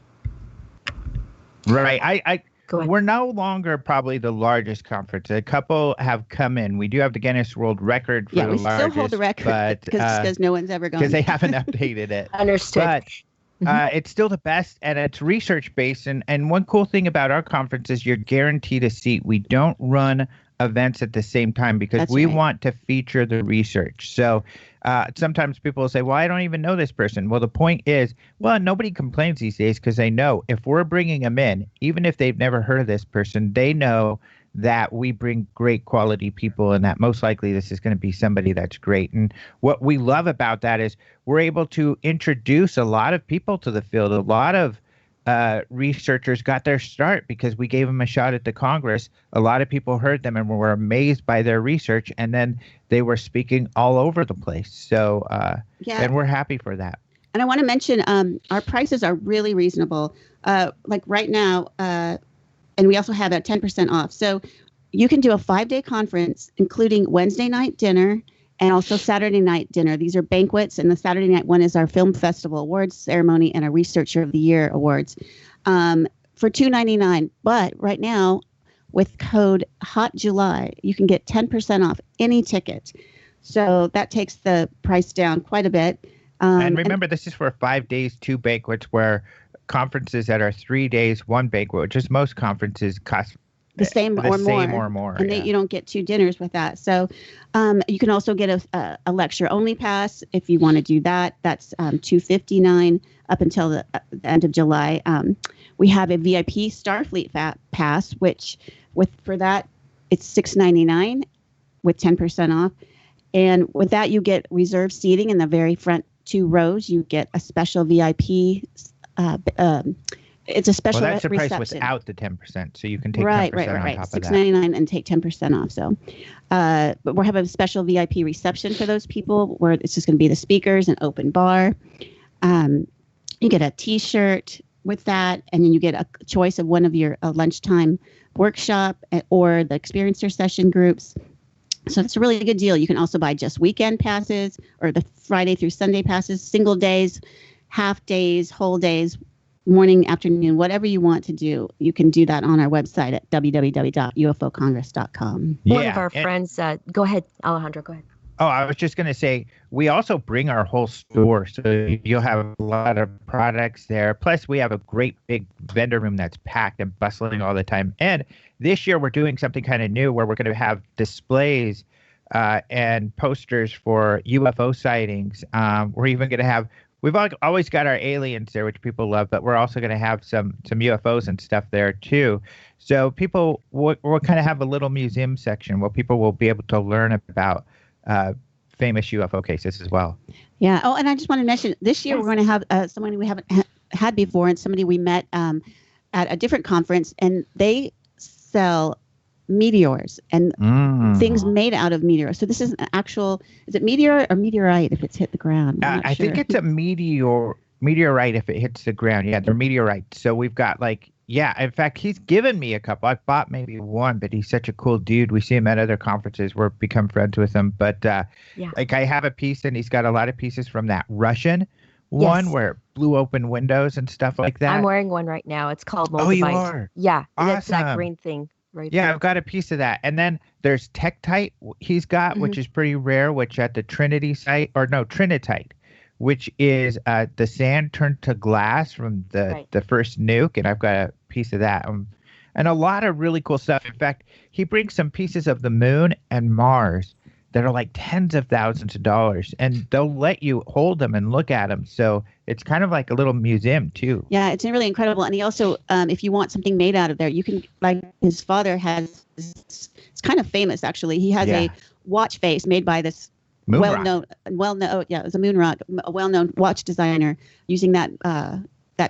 Right. We're no longer probably the largest conference. A couple have come in. We do have the Guinness World Record for the largest. Yeah, we still hold the record because no one's ever gone. Because they haven't updated it. Understood. But it's still the best, and it's research-based. And one cool thing about our conference is you're guaranteed a seat. We don't run events at the same time because we want to feature the research. So sometimes people will say, well, I don't even know this person. Well, the point is, nobody complains these days because they know if we're bringing them in, even if they've never heard of this person, they know that we bring great quality people and that most likely this is going to be somebody that's great. And what we love about that is we're able to introduce a lot of people to the field. A lot of researchers got their start because we gave them a shot at the Congress. A lot of people heard them and were amazed by their research, and then they were speaking all over the place. So, and we're happy for that. And I want to mention our prices are really reasonable. Like right now, and we also have a 10% off. So you can do a 5-day conference, including Wednesday night dinner and also Saturday night dinner. These are banquets, and the Saturday night one is our Film Festival Awards ceremony and a Researcher of the Year Awards for $299. But right now, with code HOTJULY, you can get 10% off any ticket. So that takes the price down quite a bit. And remember, this is for 5 days, 2 banquets, where conferences that are 3 days, 1 banquet, which is most conferences cost the same or more. And you don't get 2 dinners with that. So you can also get a lecture only pass if you want to do that. That's $259 up until the end of July. We have a VIP Starfleet pass, which for that it's $699 with 10% off. And with that, you get reserved seating in the very front 2 rows. You get a special VIP It's a special Well, that's the price reception. without the 10%, so you can take 10% Right. on top of that. $6.99 and take 10% off. So, but we're having a special VIP reception for those people where it's just going to be the speakers and open bar. You get a T-shirt with that, and then you get a choice of one of your lunchtime workshop or the experiencer session groups. So it's a really good deal. You can also buy just weekend passes or the Friday through Sunday passes, single days, half days, whole days, morning, afternoon, whatever you want to do. You can do that on our website at www.ufocongress.com. One of our friends, go ahead, Alejandro, go ahead. Oh, I was just going to say, we also bring our whole store. So you'll have a lot of products there. Plus, we have a great big vendor room that's packed and bustling all the time. And this year, we're doing something kind of new where we're going to have displays and posters for UFO sightings. We're even going to have, we've always got our aliens there, which people love, but we're also going to have some UFOs and stuff there, too. So people, we'll kind of have a little museum section where people will be able to learn about famous UFO cases as well. Yeah. Oh, and I just want to mention this year we're going to have someone we haven't had before, and somebody we met at a different conference, and they sell meteors and things made out of meteors. So this is an actual, is it meteor or meteorite if it's hit the ground? I think it's a meteorite if it hits the ground. Yeah, they're meteorites. So we've got in fact, he's given me a couple. I've bought maybe one, but he's such a cool dude. We see him at other conferences. We've become friends with him. But I have a piece, and he's got a lot of pieces from that Russian one where it blew open windows and stuff like that. I'm wearing one right now. It's called Moldavite. Oh, you are? Yeah, awesome. That's that green thing right there. Yeah, I've got a piece of that. And then there's Tektite he's got, which is pretty rare, which at the Trinity site, or no, Trinitite, which is the sand turned to glass from the first nuke, and I've got a piece of that. And a lot of really cool stuff. In fact, he brings some pieces of the moon and Mars that are like tens of thousands of dollars, and they'll let you hold them and look at them. So it's kind of like a little museum, too. Yeah, it's really incredible. And he also, if you want something made out of there, you can, like his father has, it's kind of famous, actually. He has a watch face made by this well-known, it was a moon rock, a well-known watch designer using that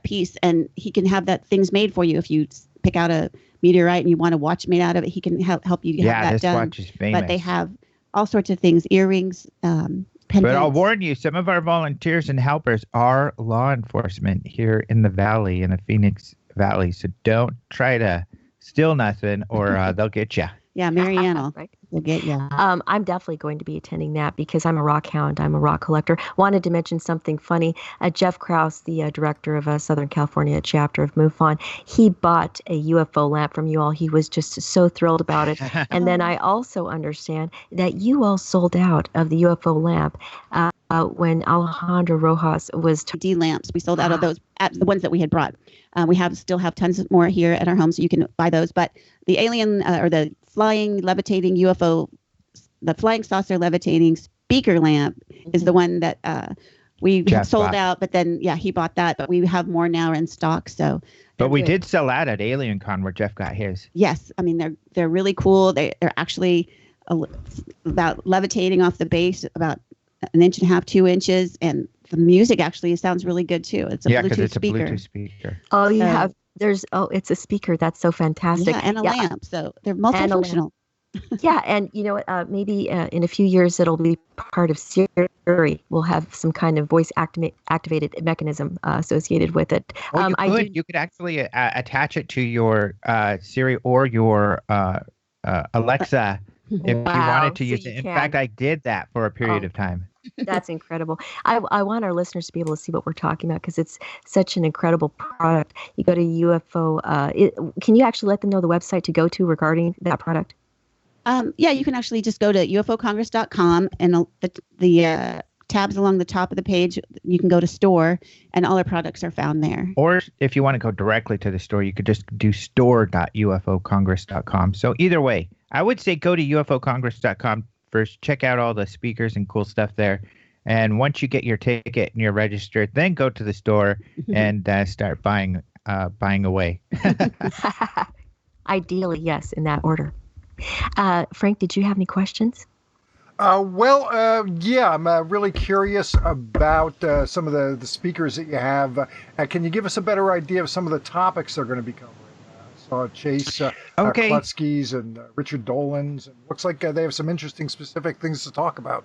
piece, and he can have things made for you. If you pick out a meteorite and you want a watch made out of it, he can help you have that done. Yeah, this watch is famous. But they have all sorts of things, earrings, pendants. But I'll warn you, some of our volunteers and helpers are law enforcement here in the Valley, in the Phoenix Valley. So don't try to steal nothing, or they'll get you. Yeah, Marianne will get you. I'm definitely going to be attending that because I'm a rock hound. I'm a rock collector. Wanted to mention something funny. Jeff Krause, the director of Southern California chapter of MUFON, he bought a UFO lamp from you all. He was just so thrilled about it. And then I also understand that you all sold out of the UFO lamp when Alejandro Rojas was D lamps. We sold out of those, the ones that we had brought. We still have tons more here at our home, so you can buy those. But the alien or the flying levitating UFO, the flying saucer levitating speaker lamp is the one that we sold out. But then, he bought that. But we have more now in stock. So, but we did sell out at Alien Con where Jeff got his. Yes, I mean they're really cool. They're actually about levitating off the base about 1.5 inches, 2 inches, and the music actually sounds really good too. It's a Bluetooth speaker. Bluetooth speaker. Oh, you have. It's a speaker. That's so fantastic. Yeah, and a lamp. So they're multifunctional. Yeah, and you know what? Maybe in a few years it'll be part of Siri. We'll have some kind of voice activated mechanism associated with it. You could actually attach it to your Siri or your Alexa if you wanted to use it. In fact, I did that for a period of time. That's incredible. I want our listeners to be able to see what we're talking about because it's such an incredible product. You go to UFO. Can you actually let them know the website to go to regarding that product? You can actually just go to ufocongress.com, and the tabs along the top of the page, you can go to store, and all our products are found there. Or if you want to go directly to the store, you could just do store.ufocongress.com. So either way, I would say go to ufocongress.com first, check out all the speakers and cool stuff there. And once you get your ticket and you're registered, then go to the store and start buying away. Ideally, yes, in that order. Frank, did you have any questions? Yeah, I'm really curious about some of the speakers that you have. Can you give us a better idea of some of the topics they're going to be covering? I saw Chase Okay. Kloetzke's and Richard Dolan's, and looks like they have some interesting specific things to talk about.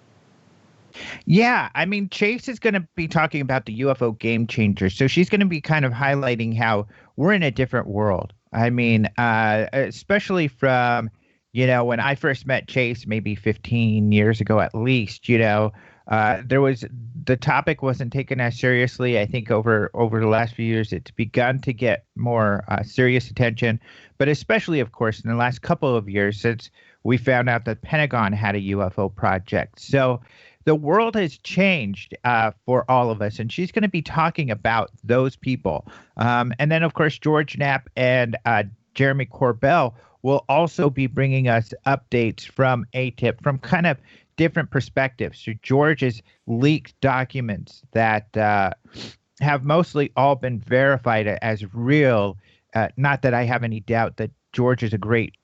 Yeah, I mean, Chase is going to be talking about the UFO game changers. So she's going to be kind of highlighting how we're in a different world. I mean, especially from, when I first met Chase, maybe 15 years ago at least, the topic wasn't taken as seriously. I think over the last few years, it's begun to get more serious attention, but especially, of course, in the last couple of years since we found out that Pentagon had a UFO project. So the world has changed for all of us, and she's going to be talking about those people. And then, of course, George Knapp and Jeremy Corbell will also be bringing us updates from ATIP from kind of different perspectives. So George's leaked documents that have mostly all been verified as real. Not that I have any doubt that George is a great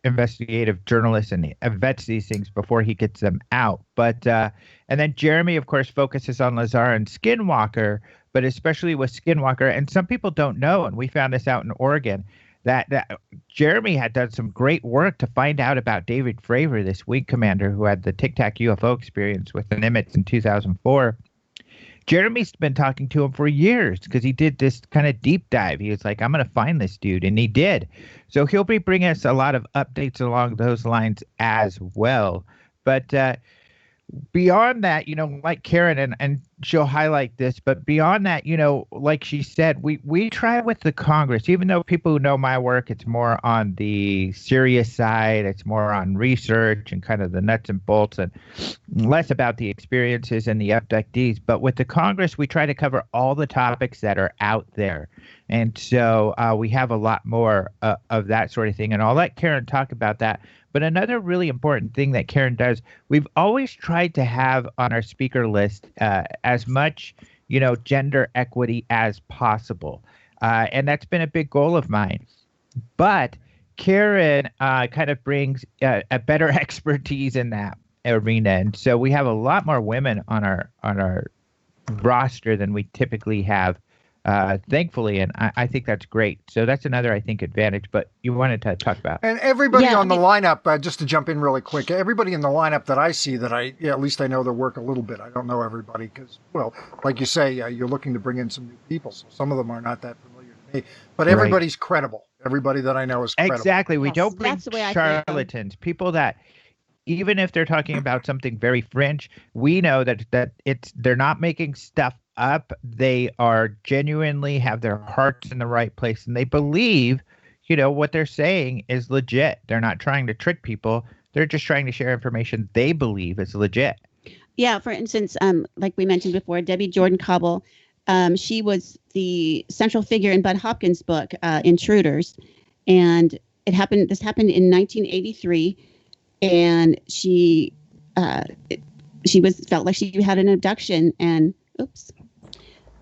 investigative journalist and vets these things before he gets them out. But and then Jeremy, of course, focuses on Lazar and Skinwalker, but especially with Skinwalker. And some people don't know, and we found this out in Oregon, that Jeremy had done some great work to find out about David Fravor, this wing commander who had the Tic Tac UFO experience with the Nimitz in 2004. Jeremy's been talking to him for years because he did this kind of deep dive. He was like, I'm going to find this dude. And he did. So he'll be bringing us a lot of updates along those lines as well. But beyond that, like Karen, and she'll highlight this, but beyond that, like she said, we try with the Congress, even though people who know my work, it's more on the serious side, it's more on research and kind of the nuts and bolts and less about the experiences and the abductees. But with the Congress, we try to cover all the topics that are out there. And so we have a lot more of that sort of thing. And I'll let Karen talk about that. But another really important thing that Karen does, we've always tried to have on our speaker list as much, gender equity as possible. And that's been a big goal of mine. But Karen kind of brings a better expertise in that arena. And so we have a lot more women on our roster than we typically have. Thankfully, and I think that's great. So that's another, I think, advantage. But you wanted to talk about. And everybody on the lineup, just to jump in really quick, everybody in the lineup that I see that at least I know their work a little bit. I don't know everybody because, well, like you say, you're looking to bring in some new people. So some of them are not that familiar to me. But everybody's credible. Everybody that I know is credible. Exactly. We don't bring charlatans, people that, even if they're talking about something very fringe, we know that they're not making stuff up. They are genuinely have their hearts in the right place, and they believe, what they're saying is legit. They're not trying to trick people. They're just trying to share information they believe is legit. Yeah. For instance, like we mentioned before, Debbie Jordan-Kauble, she was the central figure in Bud Hopkins' book, Intruders. And this happened in 1983. And she felt like she had an abduction, and oops,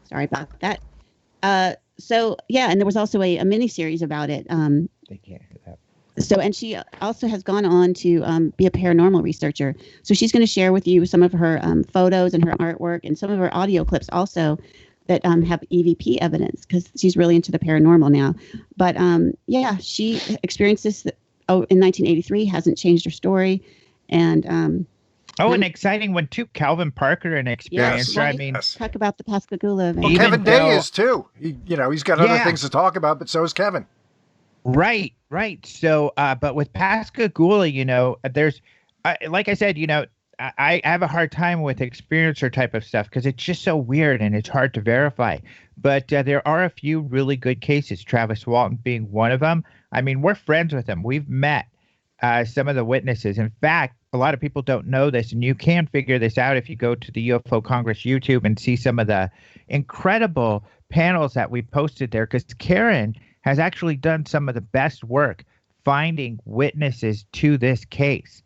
sorry about that. So yeah, and there was also a mini series about it. They can't hear that. So, and she also has gone on to be a paranormal researcher. So she's going to share with you some of her photos and her artwork and some of her audio clips also that have EVP evidence, because she's really into the paranormal now. But yeah, she experienced this in 1983, hasn't changed her story. And an exciting one too, Calvin Parker, an experiencer. Yes, right. I mean, talk about the Pascagoula event. Well, Kevin Day is too. He's got other things to talk about, but so is Kevin. Right. So, but with Pascagoula, there's, like I said, I have a hard time with experiencer type of stuff because it's just so weird and it's hard to verify. But there are a few really good cases, Travis Walton being one of them. I mean, we're friends with him. We've met some of the witnesses. In fact, a lot of people don't know this, and you can figure this out if you go to the UFO Congress YouTube and see some of the incredible panels that we posted there, because Karen has actually done some of the best work finding witnesses to this case.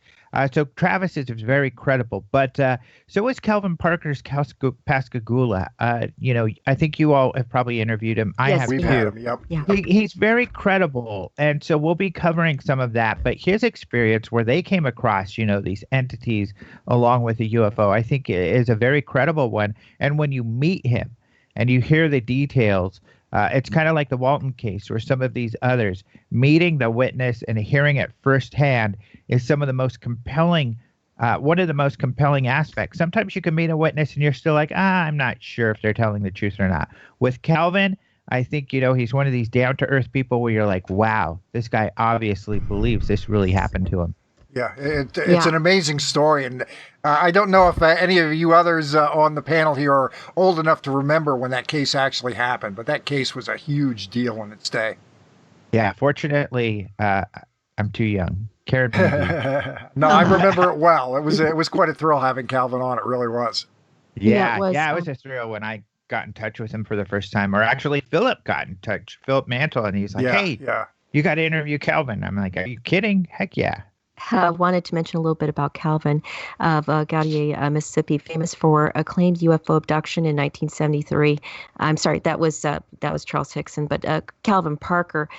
So Travis is very credible, but so is Calvin Parker's Pascagoula. I think you all have probably interviewed him. I Yes, have We've too. had him, yep. Yeah. He's very credible, and so we'll be covering some of that. But his experience, where they came across, these entities along with the UFO, I think is a very credible one. And when you meet him and you hear the details, it's kind of like the Walton case or some of these others. Meeting the witness and hearing it firsthand is some of the most compelling. One of the most compelling aspects. Sometimes you can meet a witness and you're still like, I'm not sure if they're telling the truth or not. With Calvin, I think, he's one of these down-to-earth people where you're like, wow, this guy obviously believes this really happened to him. Yeah, it's an amazing story. And I don't know if any of you others on the panel here are old enough to remember when that case actually happened, but that case was a huge deal in its day. Yeah, fortunately, I'm too young. Karen, No, I remember it well. It was quite a thrill having Calvin on. It really was. Yeah, it was a thrill when I got in touch with him for the first time, or actually Philip got in touch, Philip Mantle, and he's like, hey, you got to interview Calvin. I'm like, are you kidding? Heck yeah. Wanted to mention a little bit about Calvin of Gaudier, Mississippi, famous for a claimed UFO abduction in 1973. I'm sorry, that was Charles Hickson, but Calvin Parker.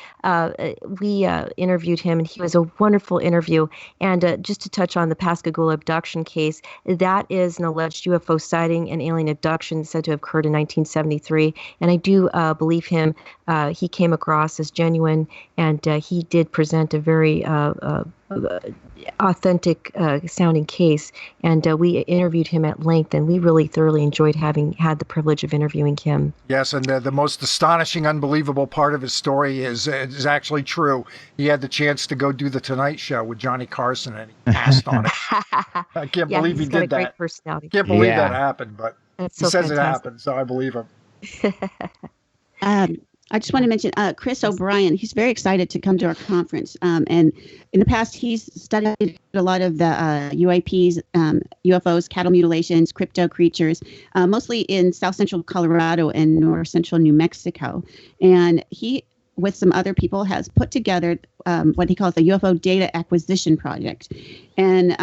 We interviewed him, and he was a wonderful interview. And just to touch on the Pascagoula abduction case, that is an alleged UFO sighting and alien abduction said to have occurred in 1973. And I do believe him. He came across as genuine, and he did present a very authentic sounding case, and we interviewed him at length, and we really thoroughly enjoyed having had the privilege of interviewing him. Yes, and the most astonishing, unbelievable part of his story is actually true. He had the chance to go do the Tonight Show with Johnny Carson, and he passed on it. I can't believe he did that. Great personality. Can't believe that happened, but That's he so says fantastic. it happened, so I believe him. I just want to mention Chris O'Brien. He's very excited to come to our conference. And in the past, he's studied a lot of the UAPs, UFOs, cattle mutilations, crypto creatures, mostly in South Central Colorado and North Central New Mexico. And he, with some other people, has put together what he calls the UFO Data Acquisition Project. And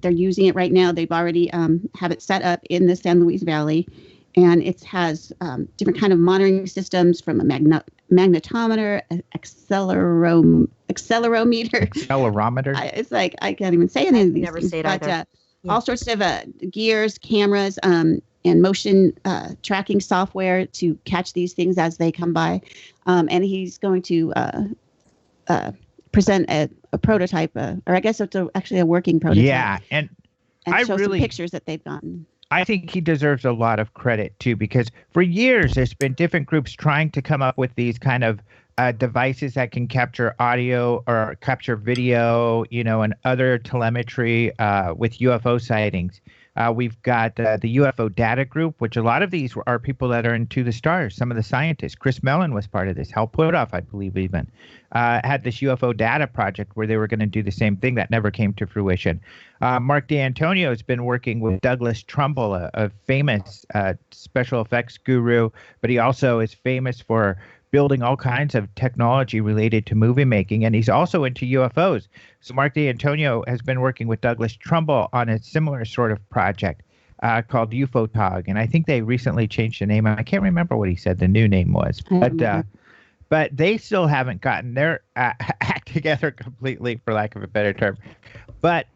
they're using it right now. They've already have it set up in the San Luis Valley. And it has different kind of monitoring systems, from a magnetometer, accelerometer. Accelerometer. It's like, I can't even say any of these. Never things, say it but, either. all sorts of gears, cameras, and motion tracking software to catch these things as they come by. And he's going to present a prototype, or I guess it's actually a working prototype. Yeah, and I show really some pictures that they've gotten. I think he deserves a lot of credit too, because for years there's been different groups trying to come up with these kind of devices that can capture audio or capture video, and other telemetry with UFO sightings. We've got the UFO Data Group, which a lot of these are people that are into the stars. Some of the scientists. Chris Mellon was part of this. Hal Puthoff, I believe, even had this UFO Data Project where they were going to do the same thing that never came to fruition. Marc Dantonio has been working with Douglas Trumbull, a famous special effects guru, but he also is famous for building all kinds of technology related to movie making, and he's also into UFOs. So Marc D'Antonio has been working with Douglas Trumbull on a similar sort of project called UFOTOG, and I think they recently changed the name. I can't remember what he said the new name was, but they still haven't gotten their act together completely, for lack of a better term. But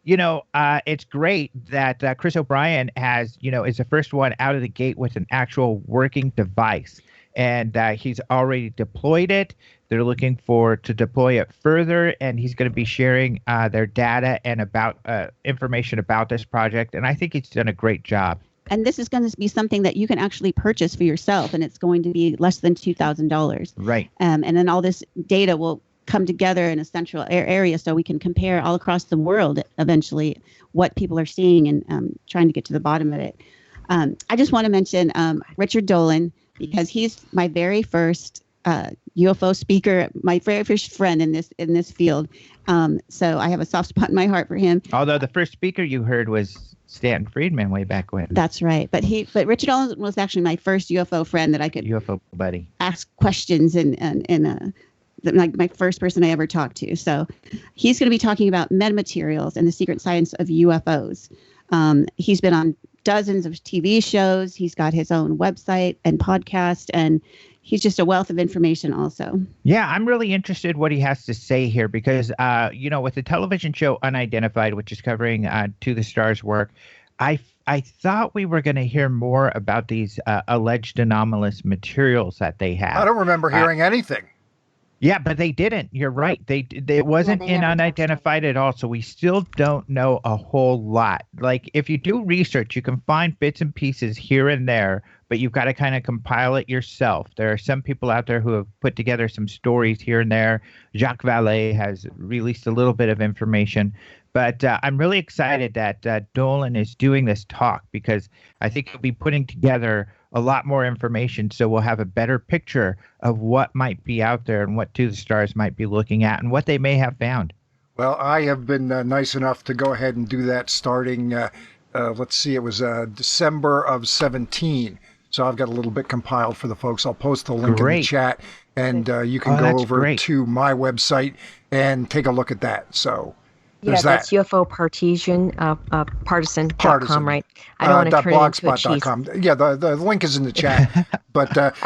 it's great that Chris O'Brien has, is the first one out of the gate with an actual working device. And he's already deployed it. They're looking to deploy it further, and he's going to be sharing their data and about information about this project. And I think he's done a great job. And this is going to be something that you can actually purchase for yourself, and it's going to be less than $2,000. Right. And then all this data will come together in a central area, so we can compare all across the world eventually what people are seeing, and trying to get to the bottom of it. I just want to mention Richard Dolan, because he's my very first UFO speaker, my very first friend in this field. So I have a soft spot in my heart for him. Although the first speaker you heard was Stanton Friedman way back when. That's right. But Richard Dolan was actually my first UFO friend that I could UFO buddy ask questions and like my first person I ever talked to. So he's going to be talking about metamaterials and the secret science of UFOs. He's been on dozens of TV shows. He's got his own website and podcast, and he's just a wealth of information also. Yeah, I'm really interested what he has to say here because, with the television show Unidentified, which is covering To the Stars work, I thought we were going to hear more about these alleged anomalous materials that they have. I don't remember hearing anything. Yeah, but they didn't. You're right. It wasn't in Unidentified at all. So we still don't know a whole lot. Like if you do research, you can find bits and pieces here and there, but you've got to kind of compile it yourself. There are some people out there who have put together some stories here and there. Jacques Vallée has released a little bit of information. But I'm really excited that Dolan is doing this talk because I think he'll be putting together a lot more information so we'll have a better picture of what might be out there and what To the Stars might be looking at and what they may have found. Well, I have been nice enough to go ahead and do that starting, let's see, it was December of 17. So I've got a little bit compiled for the folks. I'll post the link in the chat, and you can go over to my website and take a look at that. So there's that. That's UFO partisan.com, right? I don't want to turn it into a cheese. Yeah, the link is in the chat. But that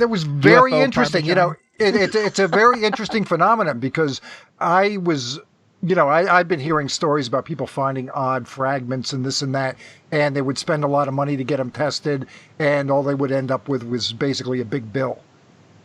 was very UFO interesting. Parmesan. It's a very interesting phenomenon because I was, I've been hearing stories about people finding odd fragments and this and that, and they would spend a lot of money to get them tested, and all they would end up with was basically a big bill.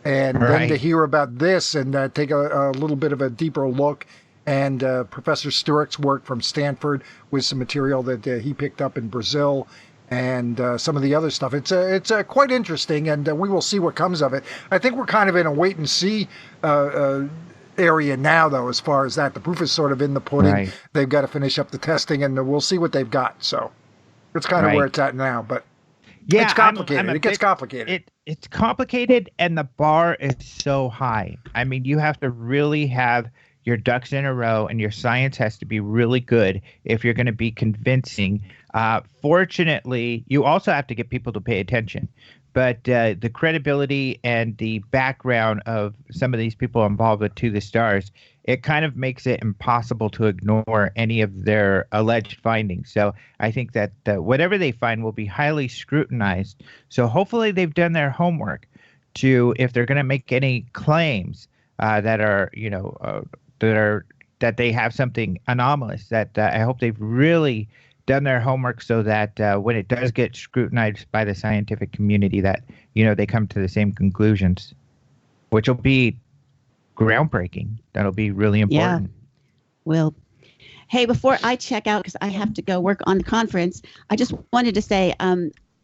And then to hear about this and take a little bit of a deeper look, and Professor Stewart's work from Stanford with some material that he picked up in Brazil, and some of the other stuff. It's quite interesting, and we will see what comes of it. I think we're kind of in a wait and see area now, though, as far as that. The proof is sort of in the pudding. Right. They've got to finish up the testing, and we'll see what they've got. So that's kind of where it's at now, but. Yeah, it's complicated. It gets complicated. It's complicated, and the bar is so high. I mean, you have to really have your ducks in a row, and your science has to be really good if you're going to be convincing. Fortunately, you also have to get people to pay attention. But the credibility and the background of some of these people involved with To the Stars, it kind of makes it impossible to ignore any of their alleged findings. So I think that whatever they find will be highly scrutinized. So hopefully they've done their homework to, if they're going to make any claims that are, that they have something anomalous, that I hope they've really done their homework so that when it does get scrutinized by the scientific community that, they come to the same conclusions, which will be groundbreaking. That'll be really important. Yeah. Well, hey, before I check out, because I have to go work on the conference, I just wanted to say,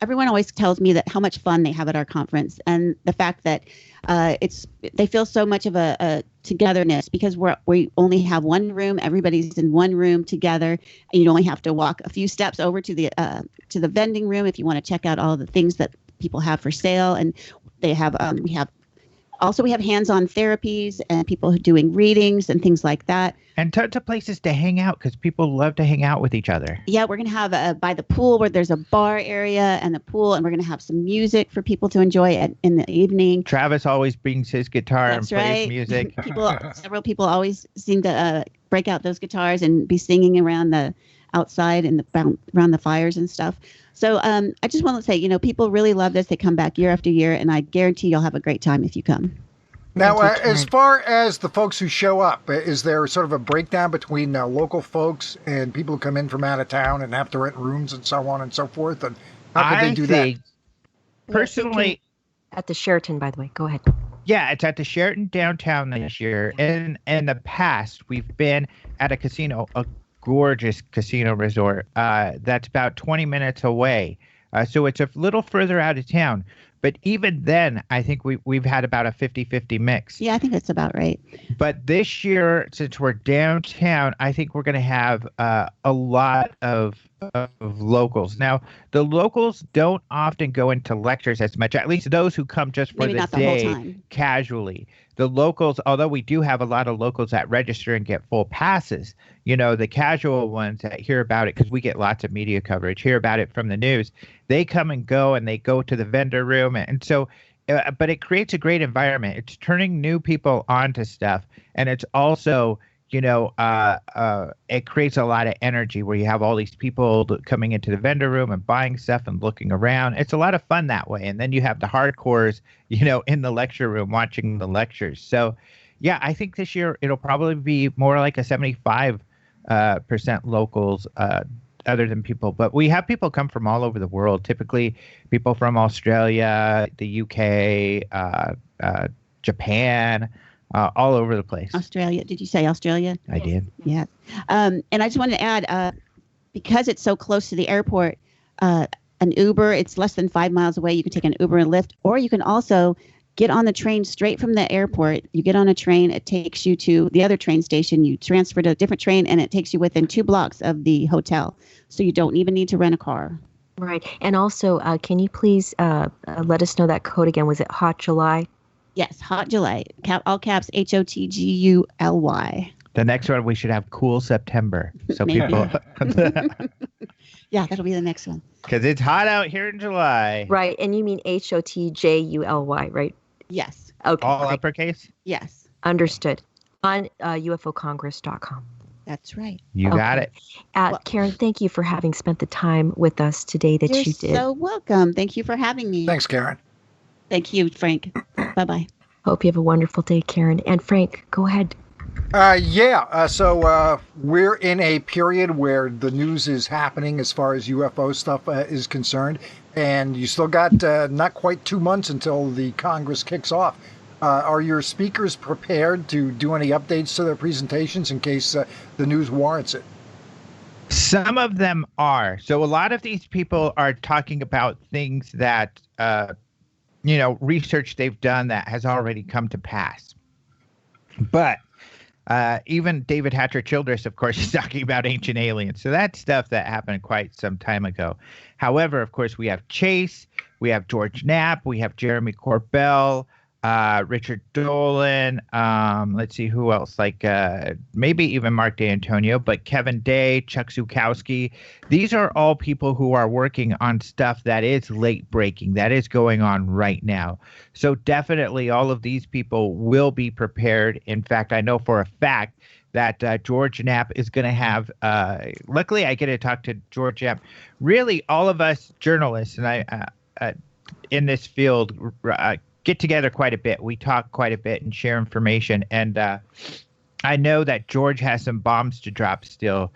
everyone always tells me that how much fun they have at our conference, and the fact that they feel so much of a togetherness because we only have one room. Everybody's in one room together, and you only have to walk a few steps over to the vending room if you want to check out all the things that people have for sale. And they have we have hands-on therapies and people doing readings and things like that. And tons of places to hang out because people love to hang out with each other. Yeah, we're going to have by the pool where there's a bar area and the pool, and we're going to have some music for people to enjoy in the evening. Travis always brings his guitar and plays music. Several people always seem to break out those guitars and be singing around the outside and around the fires and stuff. So I just want to say, people really love this. They come back year after year, and I guarantee you'll have a great time if you come. Now, as far as the folks who show up, is there sort of a breakdown between local folks and people who come in from out of town and have to rent rooms and so on and so forth? And how could they do that? Personally, at the Sheraton, by the way. Go ahead. Yeah, it's at the Sheraton downtown this year. In the past, we've been at a casino, a gorgeous casino resort that's about 20 minutes away. So it's a little further out of town. But even then, I think we've had about a 50-50 mix. Yeah, I think that's about right. But this year, since we're downtown, I think we're going to have a lot of locals. Now, the locals don't often go into lectures as much, at least those who come just for the day casually. The locals, although we do have a lot of locals that register and get full passes, the casual ones that hear about it, because we get lots of media coverage, hear about it from the news, they come and go, and they go to the vendor room. And so but it creates a great environment. It's turning new people onto stuff, and it's also, it creates a lot of energy where you have all these people coming into the vendor room and buying stuff and looking around. It's a lot of fun that way. And then you have the hardcores, in the lecture room watching the lectures. So, yeah, I think this year it'll probably be more like a 75% locals, other than people. But we have people come from all over the world, typically people from Australia, the UK, Japan, all over the place. Australia. Did you say Australia? I did. Yeah. And I just wanted to add, because it's so close to the airport, an Uber, it's less than 5 miles away. You can take an Uber and Lyft, or you can also get on the train straight from the airport. You get on a train, it takes you to the other train station. You transfer to a different train, and it takes you within 2 blocks of the hotel. So you don't even need to rent a car. Right. And also, can you please let us know that code again? Was it Hot July? Yes, Hot July, all caps, HOTGULY. The next one, we should have Cool September. So Maybe. people, Yeah, that'll be the next one. because it's hot out here in July. Right. And you mean HOTJULY, right? Yes, Okay. All great. uppercase? Understood. On UFOcongress.com. that's right. You got it. Well- Karen, thank you for having spent the time with us today that You're you did. so welcome. Thank you for having me. Thanks, Karen. Thank you, Frank. Bye-bye. Hope you have a wonderful day, Karen. And Frank, go ahead. So we're in a period where the news is happening as far as UFO stuff is concerned, and you still got not quite 2 months until the Congress kicks off. Are your speakers prepared to do any updates to their presentations in case the news warrants it? Some of them are. So a lot of these people are talking about things that, research they've done that has already come to pass. But even David Hatcher Childress, of course, is talking about ancient aliens. So that's stuff that happened quite some time ago. However, of course, we have Chase, we have George Knapp, we have Jeremy Corbell, Richard Dolan. Let's see who else, like maybe even Marc Dantonio, but Kevin Day, Chuck Zukowski. These are all people who are working on stuff that is late breaking, that is going on right now. So definitely all of these people will be prepared. In fact, I know for a fact that George Knapp is going to have, luckily I get to talk to George Knapp. Really, all of us journalists and I in this field get together quite a bit. We talk quite a bit and share information. And I know that George has some bombs to drop still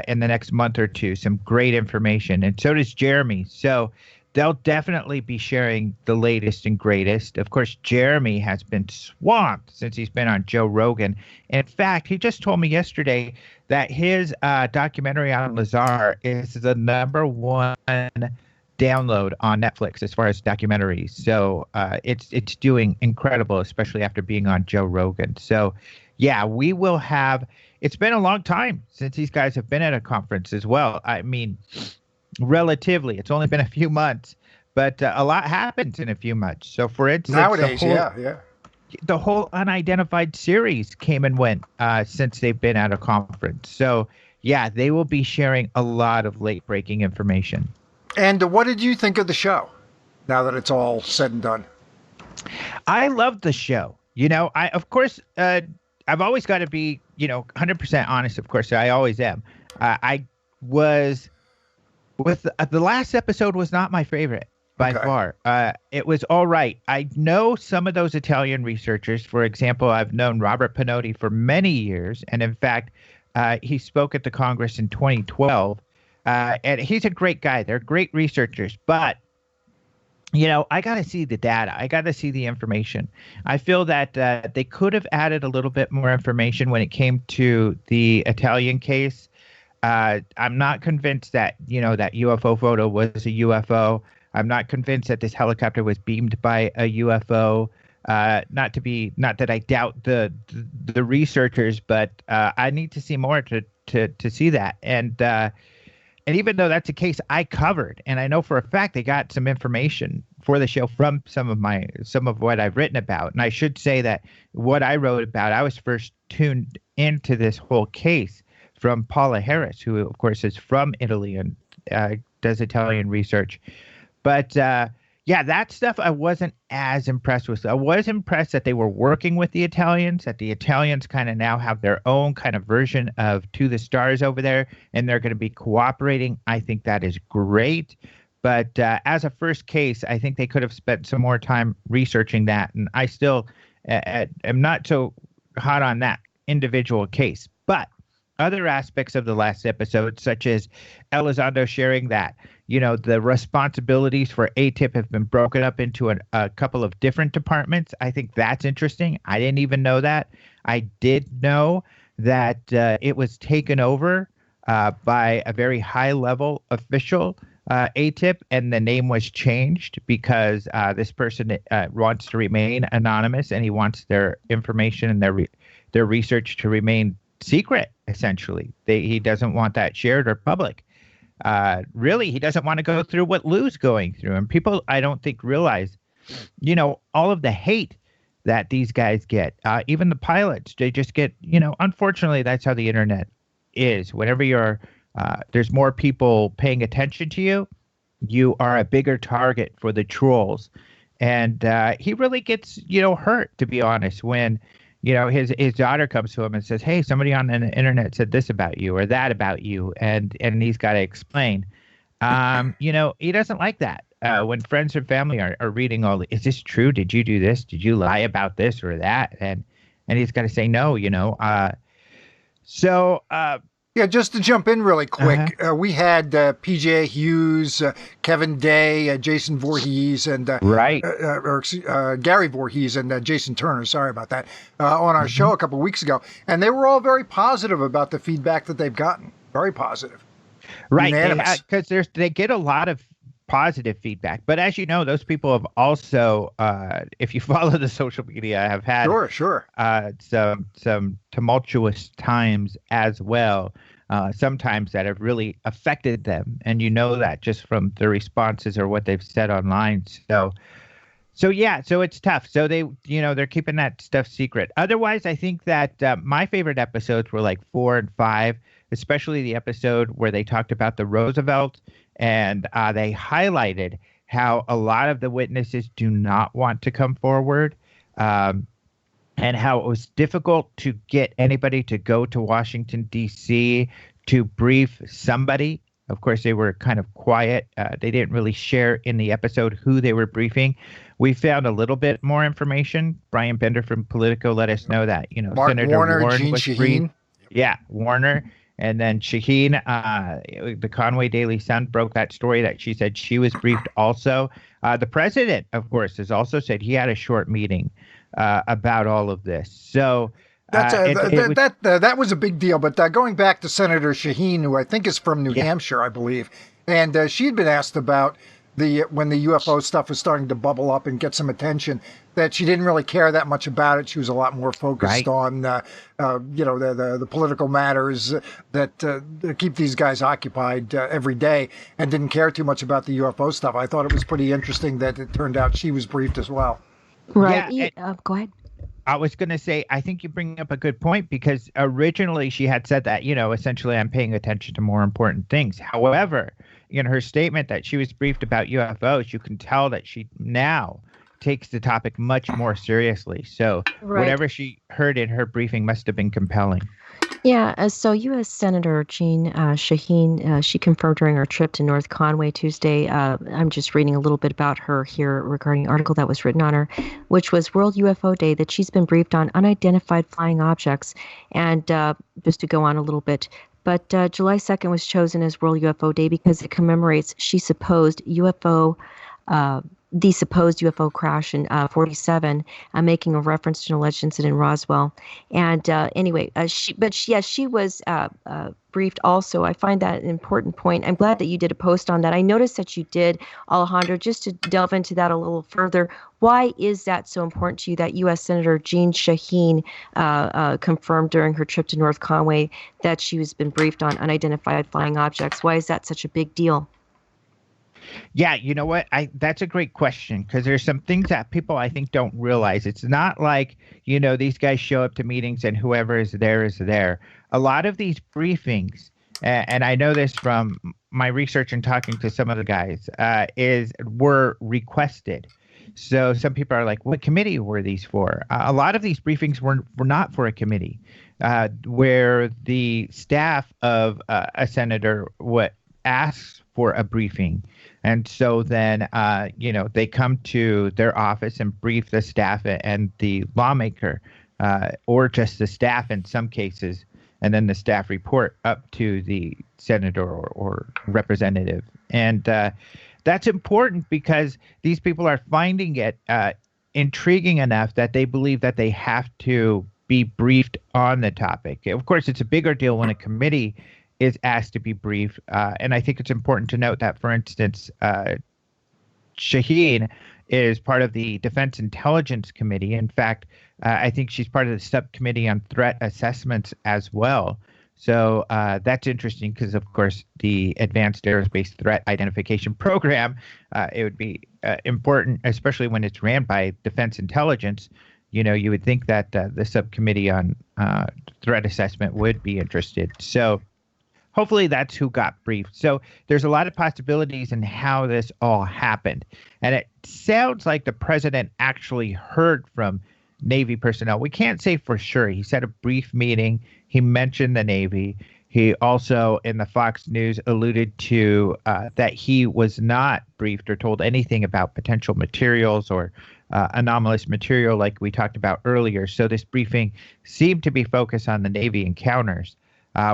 in the next month or two, some great information. And so does Jeremy. So they'll definitely be sharing the latest and greatest. Of course, Jeremy has been swamped since he's been on Joe Rogan. In fact, he just told me yesterday that his documentary on Lazar is the #1 download on Netflix as far as documentaries. So it's doing incredible, especially after being on Joe Rogan. So yeah, we will have, it's been a long time since these guys have been at a conference as well. I mean, relatively, it's only been a few months, but a lot happens in a few months. So for instance, Nowadays, the whole unidentified series came and went since they've been at a conference. So yeah, they will be sharing a lot of late breaking information. And what did you think of the show now that it's all said and done? I loved the show. Of course, I've always got to be, 100% honest. Of course, I always am. I was with the last episode was not my favorite by far. It was all right. I know some of those Italian researchers. For example, I've known Robert Pinotti for many years. And in fact, he spoke at the Congress in 2012. And he's a great guy. They're great researchers. But, I got to see the data. I got to see the information. I feel that they could have added a little bit more information when it came to the Italian case. I'm not convinced that, that UFO photo was a UFO. I'm not convinced that this helicopter was beamed by a UFO. Not that I doubt the researchers, but I need to see more to see that. And even though that's a case I covered, and I know for a fact they got some information for the show from some of what I've written about. And I should say that what I wrote about, I was first tuned into this whole case from Paula Harris, who of course is from Italy and does Italian research. But Yeah, that stuff I wasn't as impressed with. I was impressed that they were working with the Italians, that the Italians kind of now have their own kind of version of To the Stars over there, and they're going to be cooperating. I think that is great. But as a first case, I think they could have spent some more time researching that. And I still am not so hot on that individual case. But other aspects of the last episode, such as Elizondo sharing that, the responsibilities for ATIP have been broken up into a couple of different departments. I think that's interesting. I didn't even know that. I did know that it was taken over by a very high-level official, ATIP, and the name was changed because this person wants to remain anonymous, and he wants their information and their research to remain secret, essentially. He doesn't want that shared or public. Really, he doesn't want to go through what Lou's going through. And people, I don't think, realize, all of the hate that these guys get. Even the pilots, they just get, unfortunately, that's how the internet is. Whenever there's more people paying attention to you, you are a bigger target for the trolls. And he really gets, hurt, to be honest, when his daughter comes to him and says, hey, somebody on the internet said this about you or that about you. And he's got to explain. He doesn't like that. When friends or family are reading is this true? Did you do this? Did you lie about this or that? And he's got to say no, Yeah, just to jump in really quick, we had PJ Hughes, Kevin Day, Jason Voorhees, and Gary Voorhees and Jason Turner. Sorry about that. On our show a couple of weeks ago, and they were all very positive about the feedback that they've gotten. Very positive, right? Because they get a lot of positive feedback. But as you know, those people have also, if you follow the social media, have had some tumultuous times as well. Sometimes that have really affected them, and that just from the responses or what they've said online. So it's tough. So they're keeping that stuff secret. Otherwise, I think that my favorite episodes were like 4 and 5, especially the episode where they talked about the Roosevelt, and they highlighted how a lot of the witnesses do not want to come forward. And how it was difficult to get anybody to go to Washington, D.C. to brief somebody. Of course, they were kind of quiet. They didn't really share in the episode who they were briefing. We found a little bit more information. Brian Bender from Politico let us know that, Mark Senator Warner, Warren Gene was Shaheen. briefed. Yeah, Warner. And then Shaheen, the Conway Daily Sun broke that story that she said she was briefed also. The president, of course, has also said he had a short meeting about all of this. So that was a big deal. But going back to Senator Shaheen, who I think is from New Hampshire, I believe, and she had been asked about when the UFO stuff was starting to bubble up and get some attention, that she didn't really care that much about it. She was a lot more focused on, the political matters that keep these guys occupied every day, and didn't care too much about the UFO stuff. I thought it was pretty interesting that it turned out she was briefed as well. Right. Go ahead. I was going to say, I think you bring up a good point, because originally she had said that, essentially I'm paying attention to more important things. However, in her statement that she was briefed about UFOs, you can tell that she now takes the topic much more seriously. So whatever she heard in her briefing must have been compelling. Yeah, so U.S. Senator Jean Shaheen, she confirmed during her trip to North Conway Tuesday. I'm just reading a little bit about her here regarding an article that was written on her, which was World UFO Day, that she's been briefed on unidentified flying objects. And just to go on a little bit, but July 2nd was chosen as World UFO Day because it commemorates the supposed UFO crash in 47, making a reference to an alleged incident in Roswell. And anyway, she was briefed also. I find that an important point. I'm glad that you did a post on that. I noticed that you did, Alejandro, just to delve into that a little further. Why is that so important to you that U.S. Senator Jean Shaheen confirmed during her trip to North Conway that she has been briefed on unidentified flying objects? Why is that such a big deal? Yeah, you know what? That's a great question, because there's some things that people, I think, don't realize. It's not like, these guys show up to meetings and whoever is there is there. A lot of these briefings, and I know this from my research and talking to some of the guys, were requested. So some people are like, what committee were these for? A lot of these briefings were not for a committee, where the staff of a senator would ask for a briefing. And so then, they come to their office and brief the staff and the lawmaker, or just the staff in some cases. And then the staff report up to the senator or representative. And that's important because these people are finding it intriguing enough that they believe that they have to be briefed on the topic. Of course, it's a bigger deal when a committee is asked to be briefed. And I think it's important to note that, for instance, Shaheen is part of the Defense Intelligence Committee. In fact, I think she's part of the subcommittee on threat assessments as well. So that's interesting because, of course, the Advanced Aerospace Threat Identification Program, it would be important, especially when it's ran by Defense Intelligence. You would think that the subcommittee on threat assessment would be interested. So hopefully that's who got briefed. So there's a lot of possibilities in how this all happened. And it sounds like the president actually heard from Navy personnel. We can't say for sure. He said a brief meeting. He mentioned the Navy. He also, in the Fox News, alluded to that he was not briefed or told anything about potential materials or anomalous material like we talked about earlier. So this briefing seemed to be focused on the Navy encounters,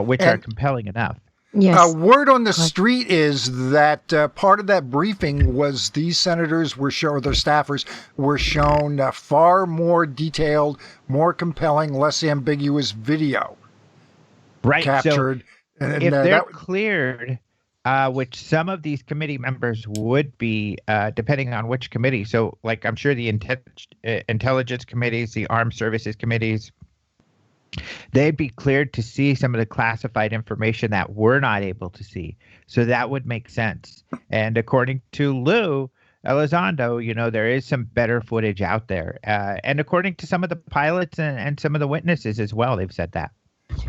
which are compelling enough. Yes. Word on the street is that part of that briefing was these senators were shown, or their staffers were shown far more detailed, more compelling, less ambiguous video. Right. Captured. So if they're cleared, which some of these committee members would be, depending on which committee. So, like, I'm sure the intelligence committees, the armed services committees, they'd be cleared to see some of the classified information that we're not able to see. So that would make sense. And according to Lou Elizondo, there is some better footage out there. And according to some of the pilots and some of the witnesses as well, they've said that.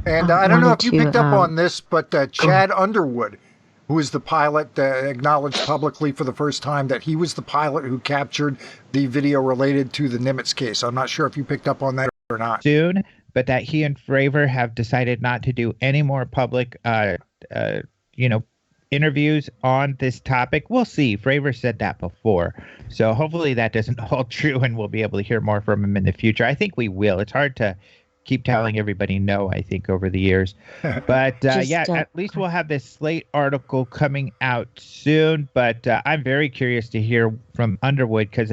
And I don't know if you picked up on this, but Chad Underwood, who is the pilot, acknowledged publicly for the first time that he was the pilot who captured the video related to the Nimitz case. I'm not sure if you picked up on that or not. Soon, but that he and Fravor have decided not to do any more public, interviews on this topic. We'll see. Fravor said that before. So hopefully that doesn't hold true and we'll be able to hear more from him in the future. I think we will. It's hard to keep telling everybody no, I think, over the years. But at least we'll have this Slate article coming out soon. But I'm very curious to hear from Underwood because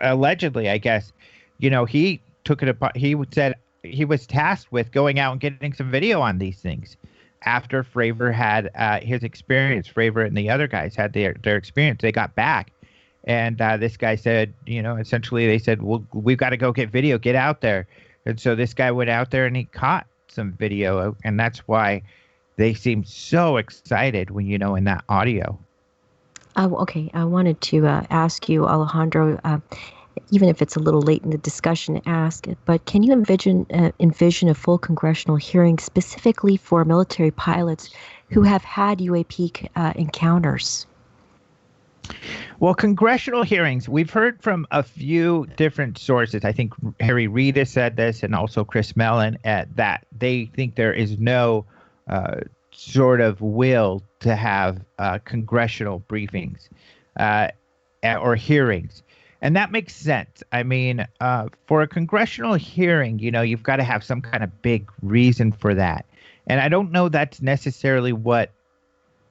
allegedly, I guess, he took it upon. He said he was tasked with going out and getting some video on these things after Fravor had his experience. Fravor and the other guys had their experience. They got back. And this guy said, essentially they said, well, we've got to go get video, get out there. And so this guy went out there and he caught some video. And that's why they seemed so excited when, in that audio. Okay. I wanted to ask you, Alejandro, even if it's a little late in the discussion to ask it, but can you envision a full congressional hearing specifically for military pilots who have had UAP encounters? Well, congressional hearings, we've heard from a few different sources. I think Harry Reid has said this, and also Chris Mellon, that they think there is no sort of will to have congressional briefings or hearings. And that makes sense. I mean, for a congressional hearing, you've got to have some kind of big reason for that. And I don't know that's necessarily what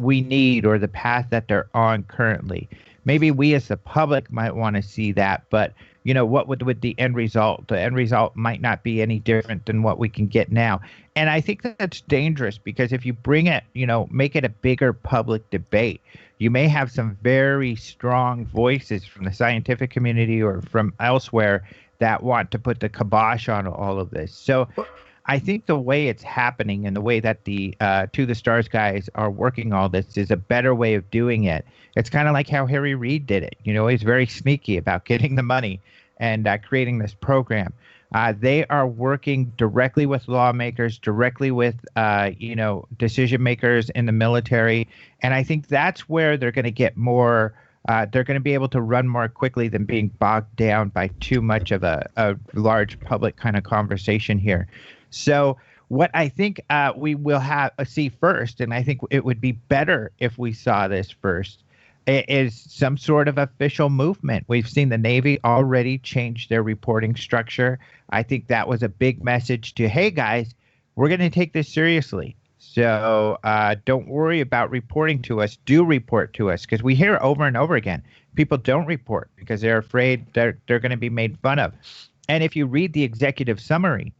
we need or the path that they're on currently. Maybe we as the public might want to see that, but what would the end result? The end result might not be any different than what we can get now. And I think that's dangerous because if you bring it, make it a bigger public debate, you may have some very strong voices from the scientific community or from elsewhere that want to put the kibosh on all of this. So I think the way it's happening and the way that the To the Stars guys are working all this is a better way of doing it. It's kind of like how Harry Reid did it. He's very sneaky about getting the money and creating this program. They are working directly with lawmakers, directly with, decision makers in the military. And I think that's where they're going to get more, they're going to be able to run more quickly than being bogged down by too much of a large public kind of conversation here. So what I think we will see first, and I think it would be better if we saw this first, is some sort of official movement. We've seen the Navy already change their reporting structure. I think that was a big message to, hey, guys, we're going to take this seriously. So don't worry about reporting to us. Do report to us, because we hear over and over again, people don't report because they're afraid they're going to be made fun of. And if you read the executive summary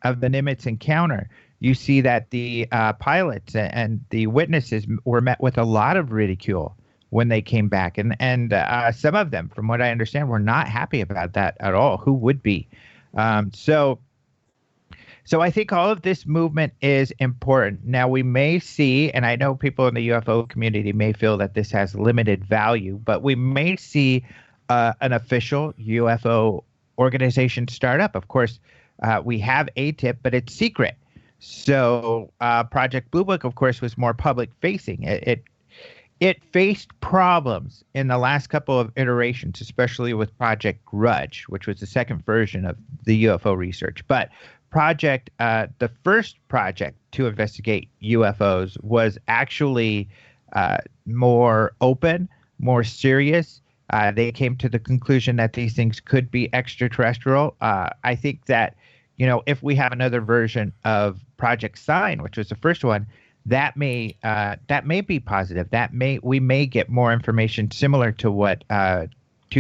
of the Nimitz encounter, you see that the pilots and the witnesses were met with a lot of ridicule when they came back. And some of them, from what I understand, were not happy about that at all. Who would be? So I think all of this movement is important. Now, we may see, and I know people in the UFO community may feel that this has limited value, but we may see an official UFO organization start up. Of course, we have ATIP, but it's secret. So Project Blue Book, of course, was more public-facing. It faced problems in the last couple of iterations, especially with Project Grudge, which was the second version of the UFO research. But the first project to investigate UFOs was actually more open, more serious. They came to the conclusion that these things could be extraterrestrial. I think that, if we have another version of Project Sign, which was the first one, that may be positive. We may get more information similar to what To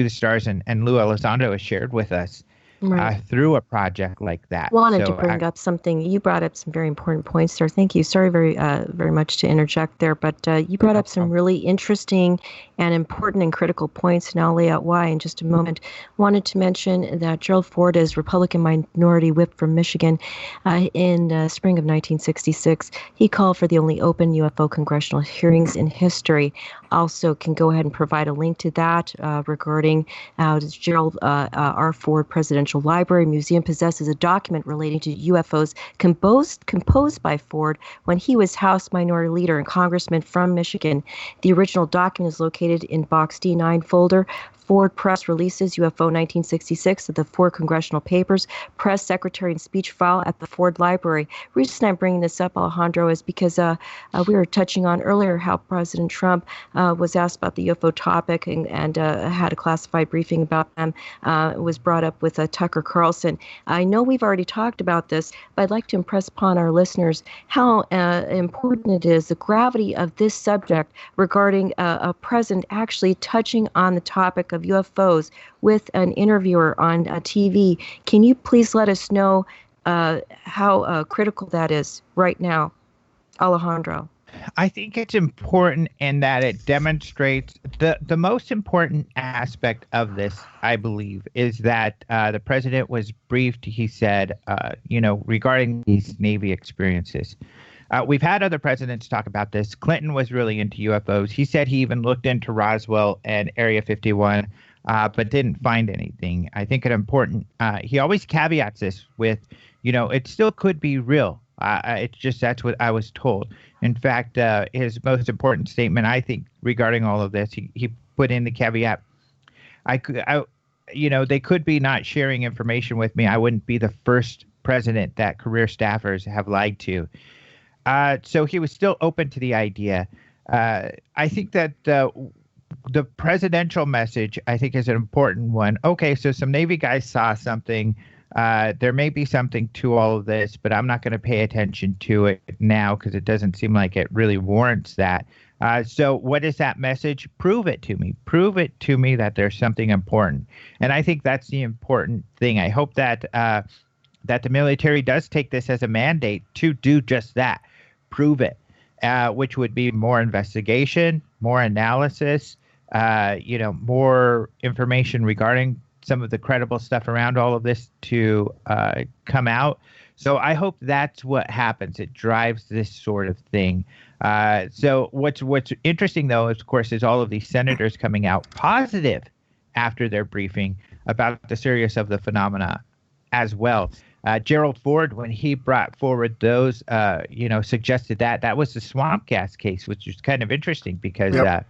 the Stars and Lou Elizondo has shared with us. Right. Through a project like that. Wanted to bring up something. You brought up some very important points there. Thank you. Sorry very much to interject there, but you brought up some really interesting and important and critical points, and I'll lay out why in just a moment. Wanted to mention that Gerald Ford is Republican minority whip from Michigan. In spring of 1966, he called for the only open UFO congressional hearings in history. Also can go ahead and provide a link to that regarding Gerald R. Ford Presidential Library Museum possesses a document relating to UFOs composed by Ford when he was House Minority Leader and Congressman from Michigan. The original document is located in Box D9 folder. Ford Press Releases UFO 1966 of the Ford Congressional Papers, Press Secretary and Speech File at the Ford Library. The reason I'm bringing this up, Alejandro, is because we were touching on earlier how President Trump was asked about the UFO topic and had a classified briefing about them. It was brought up with Tucker Carlson. I know we've already talked about this, but I'd like to impress upon our listeners how important it is, the gravity of this subject regarding a president actually touching on the topic of UFOs with an interviewer on TV. Can you please let us know how critical that is right now, Alejandro? I think it's important in that it demonstrates the most important aspect of this, I believe, is that the president was briefed, he said, regarding these Navy experiences. We've had other presidents talk about this. Clinton was really into UFOs. He said he even looked into Roswell and Area 51, but didn't find anything. I think it's important. He always caveats this with, it still could be real. It's just that's what I was told. In fact, his most important statement, I think, regarding all of this, he put in the caveat. They could be not sharing information with me. I wouldn't be the first president that career staffers have lied to. So he was still open to the idea. I think that the presidential message, I think, is an important one. Okay, so some Navy guys saw something. There may be something to all of this, but I'm not going to pay attention to it now because it doesn't seem like it really warrants that. So what is that message? Prove it to me. Prove it to me that there's something important. And I think that's the important thing. I hope that the military does take this as a mandate to do just that. Prove it, which would be more investigation, more analysis, more information regarding some of the credible stuff around all of this to come out. So I hope that's what happens. It drives this sort of thing. So what's interesting, though, of course, is all of these senators coming out positive after their briefing about the seriousness of the phenomena. as well. Gerald Ford, when he brought forward those, suggested that was the swamp gas case, which is kind of interesting because, I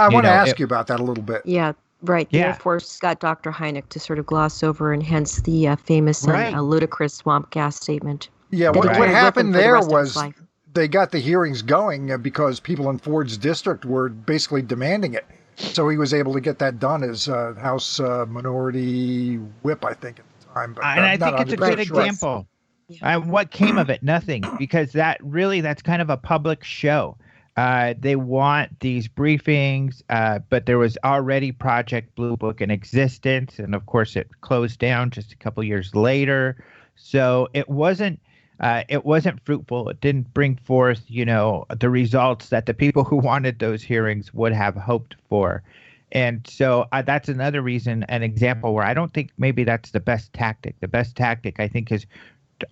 want to ask you about that a little bit. Yeah, right. The Air Force got Dr. Hynek to sort of gloss over, and hence the famous and ludicrous swamp gas statement. Yeah, what happened there was they got the hearings going because people in Ford's district were basically demanding it. So he was able to get that done as House Minority Whip, I think, at the time. But, and I think it's a good example. What came of it? Nothing, because that's kind of a public show. They want these briefings, but there was already Project Blue Book in existence, and of course it closed down just a couple years later. So it wasn't fruitful. It didn't bring forth, the results that the people who wanted those hearings would have hoped for. And so that's another reason, an example where I don't think maybe that's the best tactic. The best tactic, I think, is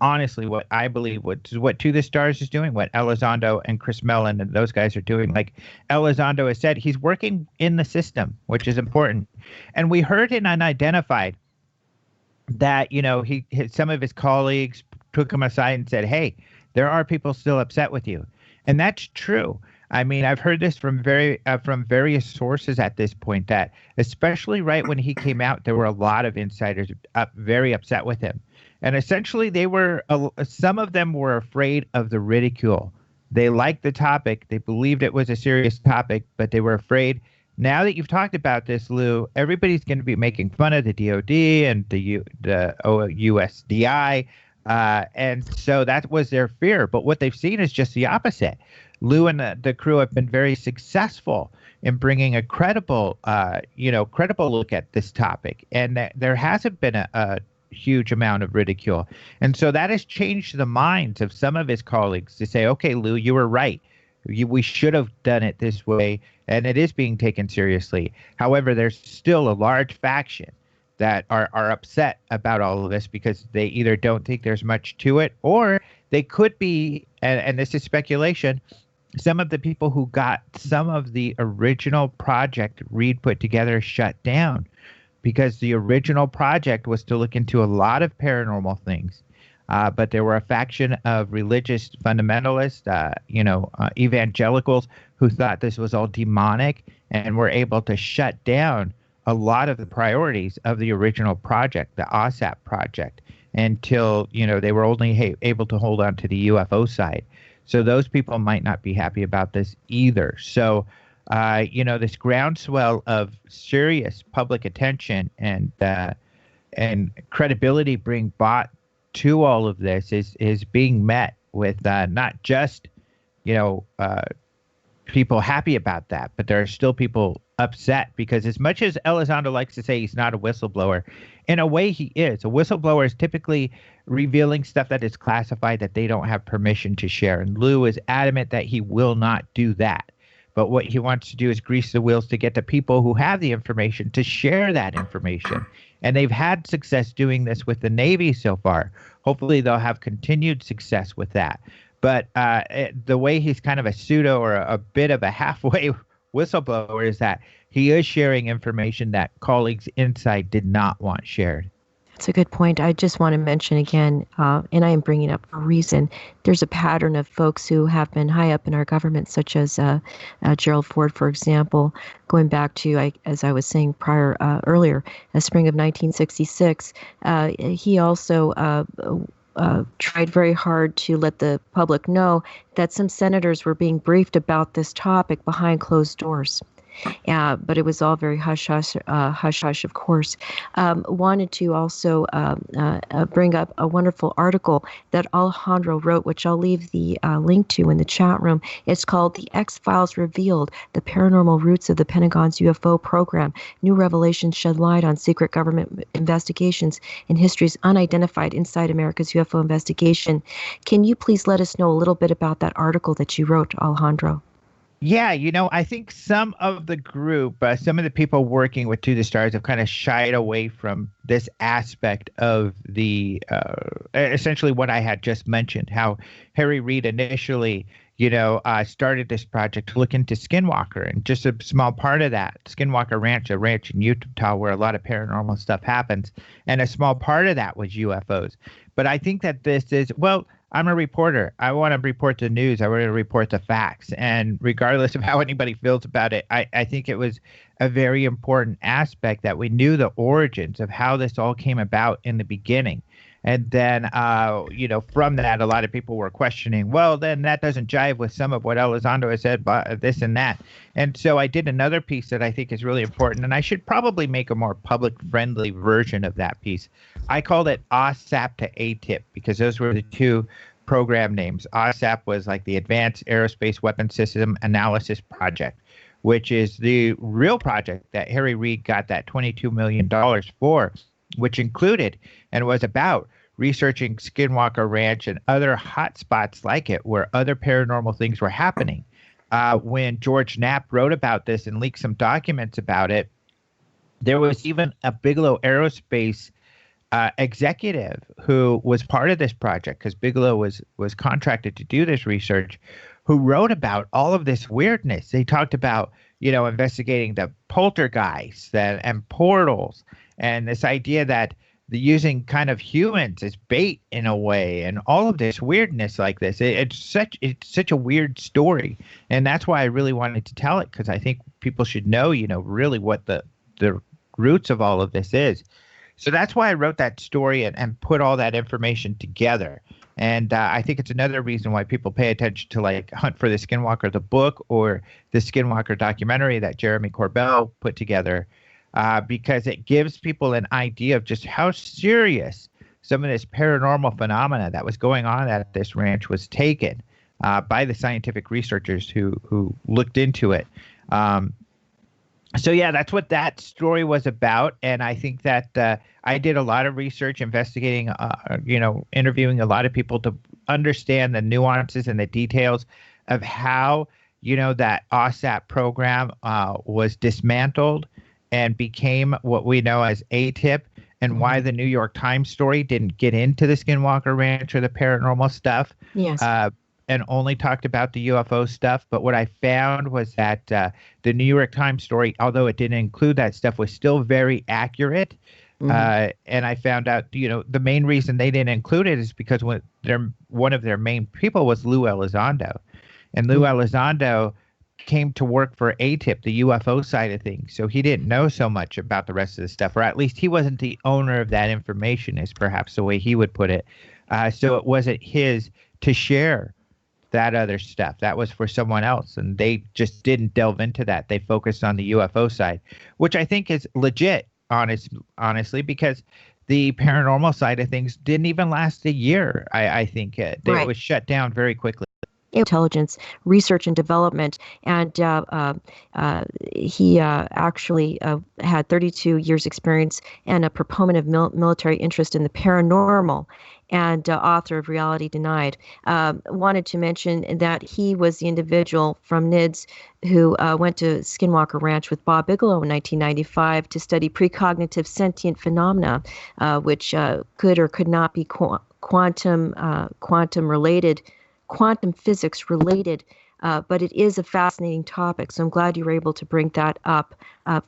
honestly what I believe what To the Stars is doing, what Elizondo and Chris Mellon and those guys are doing. Like Elizondo has said, he's working in the system, which is important. And we heard in Unidentified that, some of his colleagues took him aside and said, hey, there are people still upset with you. And that's true. I mean, I've heard this from various sources at this point, that especially right when he came out, there were a lot of insiders very upset with him. And essentially some of them were afraid of the ridicule. They liked the topic. They believed it was a serious topic, but they were afraid. Now that you've talked about this, Lou, everybody's going to be making fun of the DOD and the USDI. And so that was their fear. But what they've seen is just the opposite. Lou and the crew have been very successful in bringing a credible look at this topic. And there hasn't been a huge amount of ridicule. And so that has changed the minds of some of his colleagues to say, okay, Lou, you were right. We should have done it this way. And it is being taken seriously. However, there's still a large faction that are upset about all of this because they either don't think there's much to it, or they could be, and this is speculation, some of the people who got some of the original project Reed put together shut down, because the original project was to look into a lot of paranormal things. But there were a faction of religious fundamentalists, evangelicals, who thought this was all demonic and were able to shut down a lot of the priorities of the original project, the OSAP project, until, they were only able to hold on to the UFO side. So those people might not be happy about this either. So, this groundswell of serious public attention and credibility being brought to all of this is being met with not just, people happy about that, but there are still people upset, because as much as Elizondo likes to say he's not a whistleblower, in a way he is. A whistleblower is typically revealing stuff that is classified that they don't have permission to share. And Lou is adamant that he will not do that. But what he wants to do is grease the wheels to get the people who have the information to share that information. And they've had success doing this with the Navy so far. Hopefully they'll have continued success with that. But the way he's kind of a pseudo or a bit of a halfway whistleblower is that he is sharing information that colleagues inside did not want shared. That's a good point. I just want to mention again, and I am bringing up for a reason, there's a pattern of folks who have been high up in our government, such as Gerald Ford, for example, going back to, as I was saying earlier, spring of 1966. He also tried very hard to let the public know that some senators were being briefed about this topic behind closed doors. But it was all very hush-hush, of course. Wanted to also bring up a wonderful article that Alejandro wrote, which I'll leave the link to in the chat room. It's called "The X-Files Revealed: The Paranormal Roots of the Pentagon's UFO Program. New Revelations Shed Light on Secret Government Investigations and History's Unidentified Inside America's UFO Investigation." Can you please let us know a little bit about that article that you wrote, Alejandro? Yeah, I think some of the group, some of the people working with To the Stars have kind of shied away from this aspect of the, essentially what I had just mentioned, how Harry Reid initially, started this project to look into Skinwalker, and just a small part of that, Skinwalker Ranch, a ranch in Utah where a lot of paranormal stuff happens, and a small part of that was UFOs. But I think that this is, I'm a reporter. I want to report the news. I want to report the facts. And regardless of how anybody feels about it, I think it was a very important aspect that we knew the origins of how this all came about in the beginning. And then, from that, a lot of people were questioning, well, then that doesn't jive with some of what Alejandro has said, but this and that. And so I did another piece that I think is really important, and I should probably make a more public-friendly version of that piece. I called it OSAP to ATIP because those were the two program names. OSAP was like the Advanced Aerospace Weapon System Analysis Project, which is the real project that Harry Reid got that $22 million for, which included and was about researching Skinwalker Ranch and other hot spots like it where other paranormal things were happening. When George Knapp wrote about this and leaked some documents about it, there was even a Bigelow Aerospace executive who was part of this project, because Bigelow was contracted to do this research, who wrote about all of this weirdness. They talked about, investigating the poltergeists and portals, and this idea that the using kind of humans as bait in a way, and all of this weirdness like this. It's such a weird story, and that's why I really wanted to tell it, because I think people should know, really what the roots of all of this is. So that's why I wrote that story and put all that information together. And I think it's another reason why people pay attention to like Hunt for the Skinwalker, the book, or the Skinwalker documentary that Jeremy Corbell put together, because it gives people an idea of just how serious some of this paranormal phenomena that was going on at this ranch was taken by the scientific researchers who looked into it. So yeah, that's what that story was about, and I think that I did a lot of research, investigating, interviewing a lot of people to understand the nuances and the details of how, that OSAP program was dismantled and became what we know as ATIP, and why the New York Times story didn't get into the Skinwalker Ranch or the paranormal stuff. Yes. And only talked about the UFO stuff. But what I found was that the New York Times story, although it didn't include that stuff, was still very accurate. And I found out, the main reason they didn't include it is because one of their main people was Lou Elizondo. And Lou Elizondo came to work for ATIP, the UFO side of things. So he didn't know so much about the rest of the stuff, or at least he wasn't the owner of that information, is perhaps the way he would put it. So it wasn't his to share that other stuff. That was for someone else, and they just didn't delve into that. They focused on the UFO side, which I think is legit, honestly, because the paranormal side of things didn't even last a year. I think it was shut down very quickly. Intelligence research and development, and he actually had 32 years experience and a proponent of military interest in the paranormal, and author of Reality Denied. Wanted to mention that he was the individual from NIDS who went to Skinwalker Ranch with Bob Bigelow in 1995 to study precognitive sentient phenomena, which could or could not be quantum physics related, but it is a fascinating topic. So I'm glad you were able to bring that up.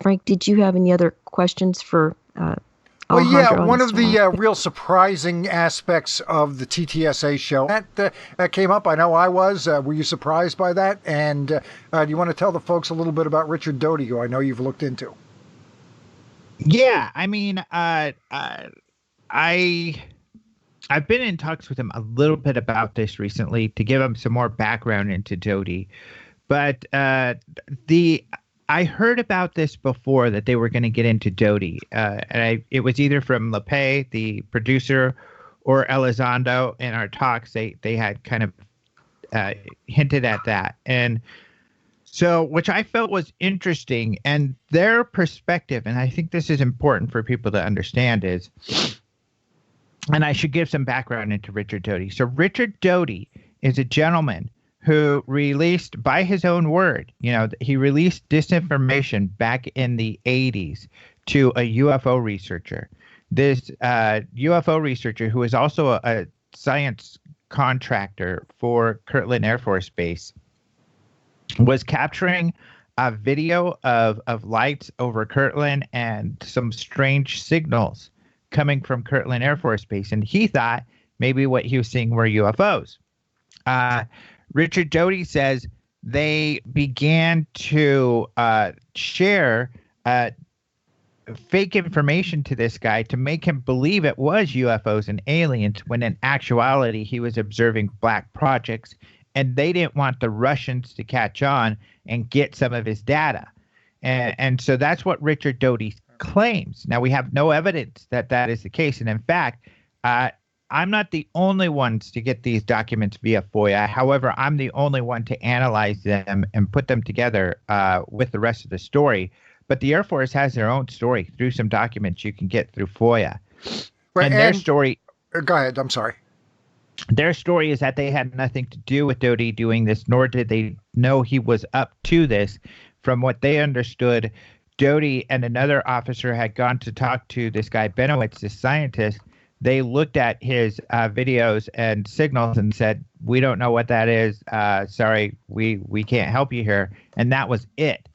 Frank, did you have any other questions for Alejandro? One of the real surprising aspects of the TTSA show that came up, I know I was. Were you surprised by that? And do you want to tell the folks a little bit about Richard Doty, who I know you've looked into? Yeah, I mean, I've been in talks with him a little bit about this recently to give him some more background into Doty, but I heard about this before, that they were going to get into Doty, and it was either from LePay, the producer, or Elizondo. In our talks, they had kind of hinted at that, and so, which I felt was interesting, and their perspective, and I think this is important for people to understand, is, and I should give some background into Richard Doty. So Richard Doty is a gentleman who released, by his own word, he released disinformation back in the 80s to a UFO researcher. This UFO researcher, who is also a science contractor for Kirtland Air Force Base, was capturing a video of lights over Kirtland and some strange signals coming from Kirtland Air Force Base. And he thought maybe what he was seeing were UFOs. Richard Doty says they began to share fake information to this guy to make him believe it was UFOs and aliens, when in actuality he was observing black projects, and they didn't want the Russians to catch on and get some of his data. And so that's what Richard Doty claims. Now, we have no evidence that that is the case. And in fact, I'm not the only ones to get these documents via FOIA. However, I'm the only one to analyze them and put them together with the rest of the story. But the Air Force has their own story through some documents you can get through FOIA. Right, and their story... Go ahead. I'm sorry. Their story is that they had nothing to do with Doty doing this, nor did they know he was up to this. From what they understood, Doty and another officer had gone to talk to this guy Benowitz, this scientist. They looked at his videos and signals and said, "We don't know what that is. Sorry, we can't help you here." And that was it.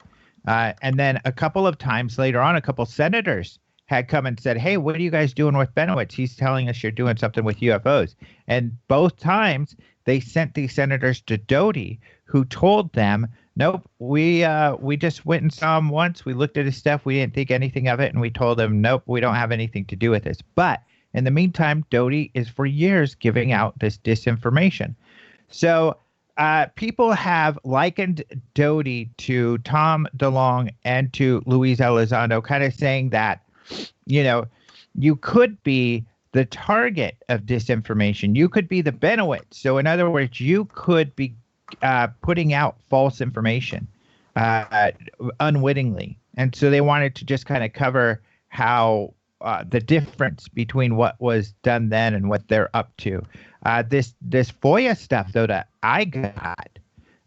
And then a couple of times later on, a couple senators had come and said, "Hey, what are you guys doing with Benowitz? He's telling us you're doing something with UFOs." And both times they sent these senators to Doty, who told them, "Nope, we just went and saw him once. We looked at his stuff. We didn't think anything of it." And we told them, "Nope, we don't have anything to do with this." But in the meantime, Doty is for years giving out this disinformation. So people have likened Doty to Tom DeLonge and to Luis Elizondo, kind of saying that, you know, you could be the target of disinformation. You could be the Benowitz. So in other words, you could be putting out false information unwittingly. And so they wanted to just kind of cover how the difference between what was done then and what they're up to. This FOIA stuff, though, that I got,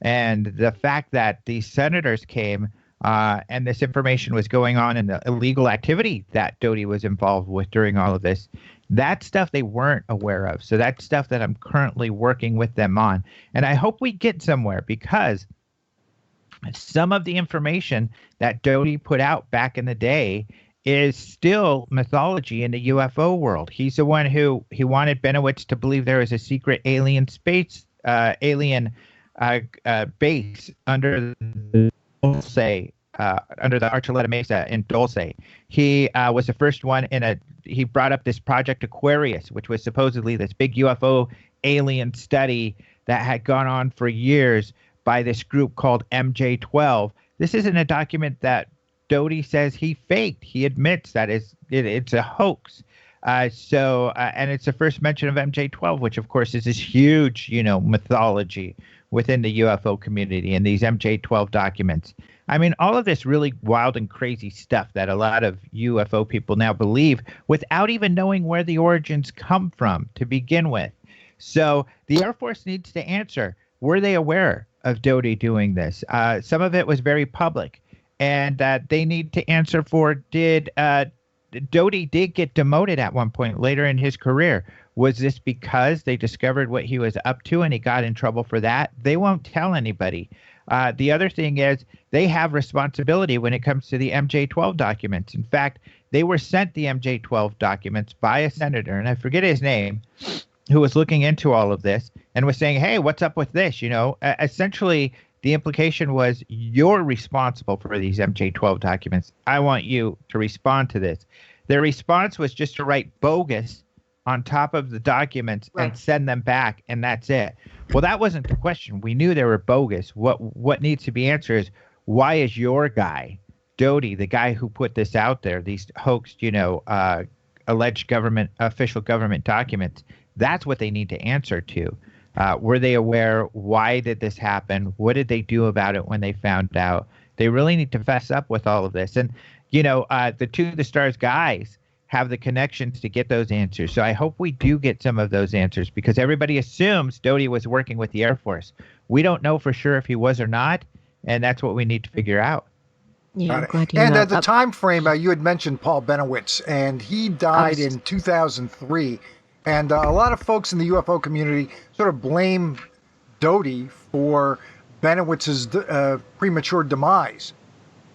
and the fact that these senators came and this information was going on in the illegal activity that Doty was involved with during all of this, that stuff they weren't aware of. So that's stuff that I'm currently working with them on. And I hope we get somewhere, because some of the information that Doty put out back in the day is still mythology in the UFO world. He's the one who he wanted Benowitz to believe there was a secret alien base under the Dulce, under the Archuleta Mesa in Dulce. He was the first one he brought up this Project Aquarius, which was supposedly this big UFO alien study that had gone on for years by this group called MJ-12. This isn't a document that Doty says he faked. He admits that it's a hoax. And it's the first mention of MJ-12, which of course is this huge, mythology within the UFO community and these MJ-12 documents. I mean, all of this really wild and crazy stuff that a lot of UFO people now believe without even knowing where the origins come from to begin with. So the Air Force needs to answer, were they aware of Doty doing this? Some of it was very public. And they need to answer for, did Doty get demoted at one point later in his career? Was this because they discovered what he was up to and he got in trouble for that? They won't tell anybody. The other thing is they have responsibility when it comes to the MJ-12 documents. In fact, they were sent the MJ-12 documents by a senator, and I forget his name, who was looking into all of this and was saying, "Hey, what's up with this?" Essentially, the implication was, you're responsible for these MJ-12 documents. I want you to respond to this. Their response was just to write bogus on top of the documents and send them back, and that's it. Well, that wasn't the question. We knew they were bogus. What needs to be answered is, why is your guy, Doty, the guy who put this out there, these hoaxed, alleged official government documents, that's what they need to answer to. Were they aware? Why did this happen? What did they do about it when they found out? They really need to fess up with all of this. And, the To the Stars guys have the connections to get those answers. So I hope we do get some of those answers, because everybody assumes Doty was working with the Air Force. We don't know for sure if he was or not, and that's what we need to figure out. Yeah, I'm glad you and know. the time frame, you had mentioned Paul Benowitz, and he died in 2003. And a lot of folks in the UFO community sort of blame Doty for Benowitz's premature demise.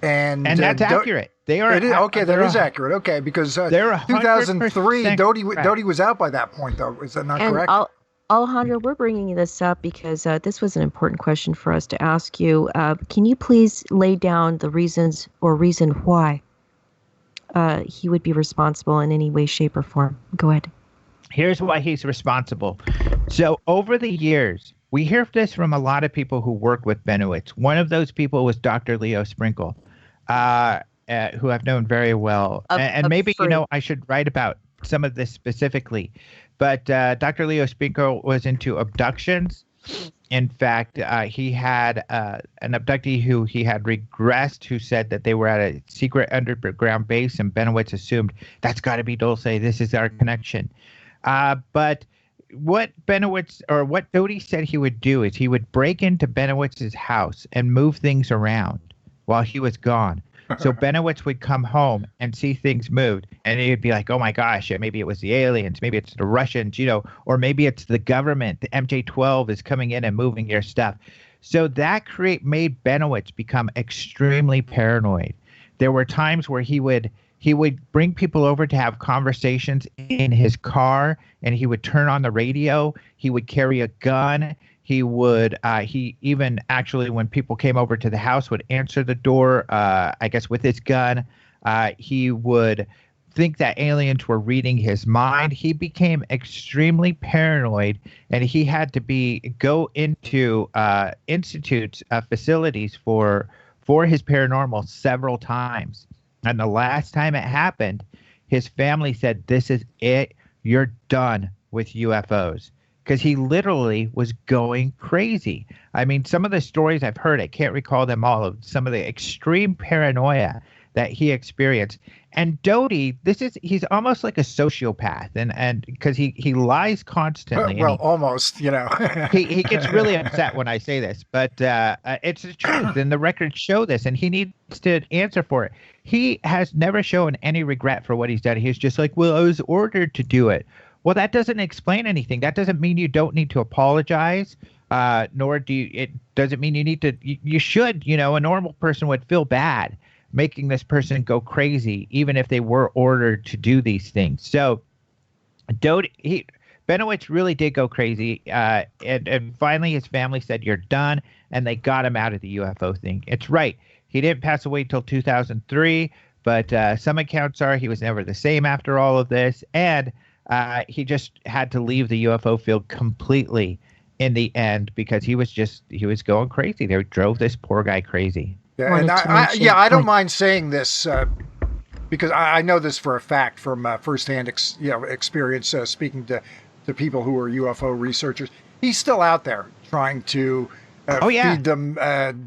And that's accurate. They are. Okay, that is accurate. Okay, because 2003, Doty was out by that point, though. Is that not correct? Alejandro, we're bringing this up because this was an important question for us to ask you. Can you please lay down the reasons or reason why he would be responsible in any way, shape, or form? Go ahead. Here's why he's responsible. So over the years, we hear this from a lot of people who work with Benowitz. One of those people was Dr. Leo Sprinkle, who I've known very well. And maybe, I should write about some of this specifically. But Dr. Leo Sprinkle was into abductions. In fact, he had an abductee who he had regressed, who said that they were at a secret underground base, and Benowitz assumed that's got to be Dulce. This is our connection. But what Benowitz or what Doty said he would do is he would break into Benowitz's house and move things around while he was gone. So Benowitz would come home and see things moved, and he'd be like, "Oh my gosh, maybe it was the aliens, maybe it's the Russians, or maybe it's the government. The MJ-12 is coming in and moving your stuff." So that made Benowitz become extremely paranoid. There were times where he would bring people over to have conversations in his car, and he would turn on the radio. He would carry a gun. He would, he even actually, when people came over to the house, would answer the door, I guess, with his gun. He would think that aliens were reading his mind. He became extremely paranoid, and he had to go into institutes, facilities for his paranormal several times. And the last time it happened, his family said, "This is it. You're done with UFOs." Because he literally was going crazy. I mean, some of the stories I've heard, I can't recall them all, of some of the extreme paranoia that he experienced. And Doty, he's almost like a sociopath, and because he lies constantly. Well, almost, he gets really upset when I say this, but it's the truth, and the records show this, and he needs to answer for it. He has never shown any regret for what he's done. He's just like, well, I was ordered to do it. Well, that doesn't explain anything. That doesn't mean you don't need to apologize, nor it doesn't mean you need to. You should, a normal person would feel bad making this person go crazy, even if they were ordered to do these things. So, Benowitz really did go crazy, and finally his family said, "You're done," and they got him out of the UFO thing. It's right. He didn't pass away till 2003, but some accounts are he was never the same after all of this, and he just had to leave the UFO field completely in the end because he was going crazy. They drove this poor guy crazy. Yeah, and I don't mind saying this because I know this for a fact from firsthand experience speaking to people who are UFO researchers. He's still out there trying to feed them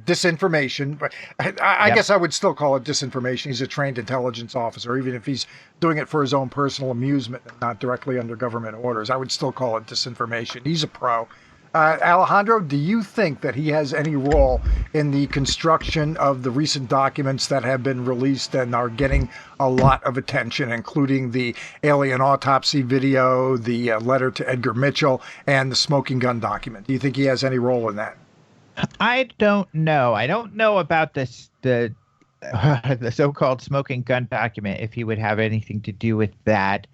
disinformation. But I guess I would still call it disinformation. He's a trained intelligence officer, even if he's doing it for his own personal amusement and not directly under government orders. I would still call it disinformation. He's a pro. Alejandro, do you think that he has any role in the construction of the recent documents that have been released and are getting a lot of attention, including the alien autopsy video, the letter to Edgar Mitchell, and the smoking gun document? Do you think he has any role in that? I don't know. I don't know about this, the so-called smoking gun document, if he would have anything to do with that.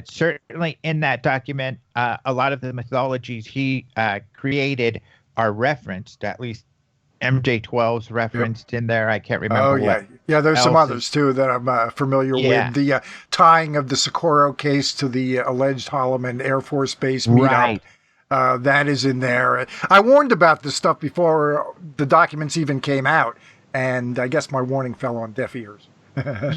Certainly in that document, a lot of the mythologies he created are referenced, at least MJ-12's referenced in there. I can't remember. Oh, yeah. Yeah, there's some others, too, that I'm familiar with. The tying of the Socorro case to the alleged Holloman Air Force Base meetup. Right. That is in there. I warned about this stuff before the documents even came out, and I guess my warning fell on deaf ears.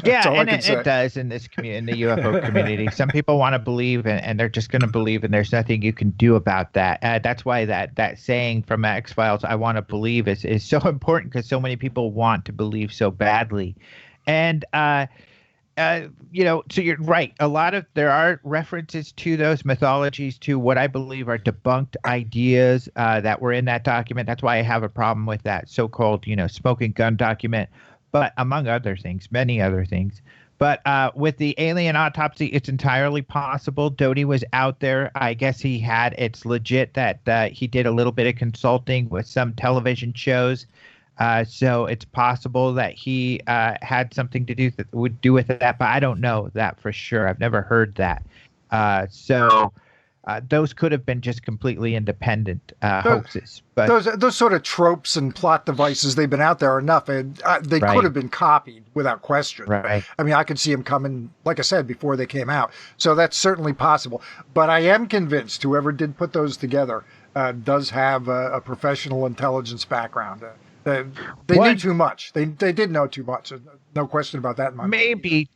Yeah, and it does in this in the UFO community. Some people want to believe, and they're just going to believe, and there's nothing you can do about that. That's why that saying from X-Files, "I want to believe," is so important, because so many people want to believe so badly. And so you're right. There are references to those mythologies, to what I believe are debunked ideas that were in that document. That's why I have a problem with that so-called, smoking gun document. But among other things, many other things. But with the alien autopsy, it's entirely possible Doty was out there. I guess it's legit that he did a little bit of consulting with some television shows. So it's possible that he had something to do with that, but I don't know that for sure. I've never heard that. So those could have been just completely independent hoaxes. But those sort of tropes and plot devices, they've been out there enough, and they could have been copied without question. Right. I mean, I could see them coming, like I said, before they came out. So that's certainly possible. But I am convinced whoever did put those together does have a professional intelligence background. They knew too much. They did know too much. No question about that in my mind. Maybe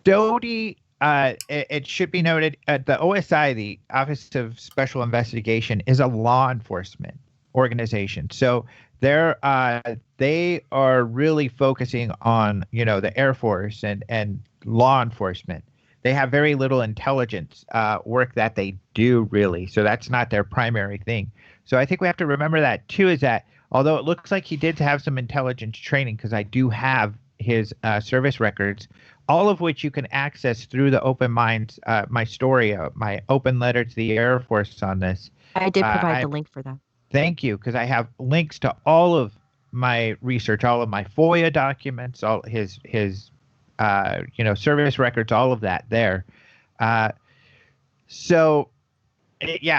Doty. It should be noted, the OSI, the Office of Special Investigation, is a law enforcement organization. So they are really focusing on, the Air Force and law enforcement. They have very little intelligence work that they do, really. So that's not their primary thing. So I think we have to remember that, too, is that although it looks like he did have some intelligence training, because I do have his service records, all of which you can access through the Open Minds, my story, my open letter to the Air Force on this. I did provide the link for that. Thank you, because I have links to all of my research, all of my FOIA documents, all his service records, all of that there.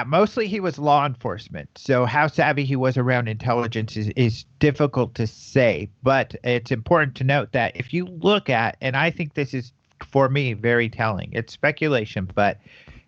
Mostly he was law enforcement. So how savvy he was around intelligence is difficult to say. But it's important to note that if you look at, and I think this is, for me, very telling. It's speculation, but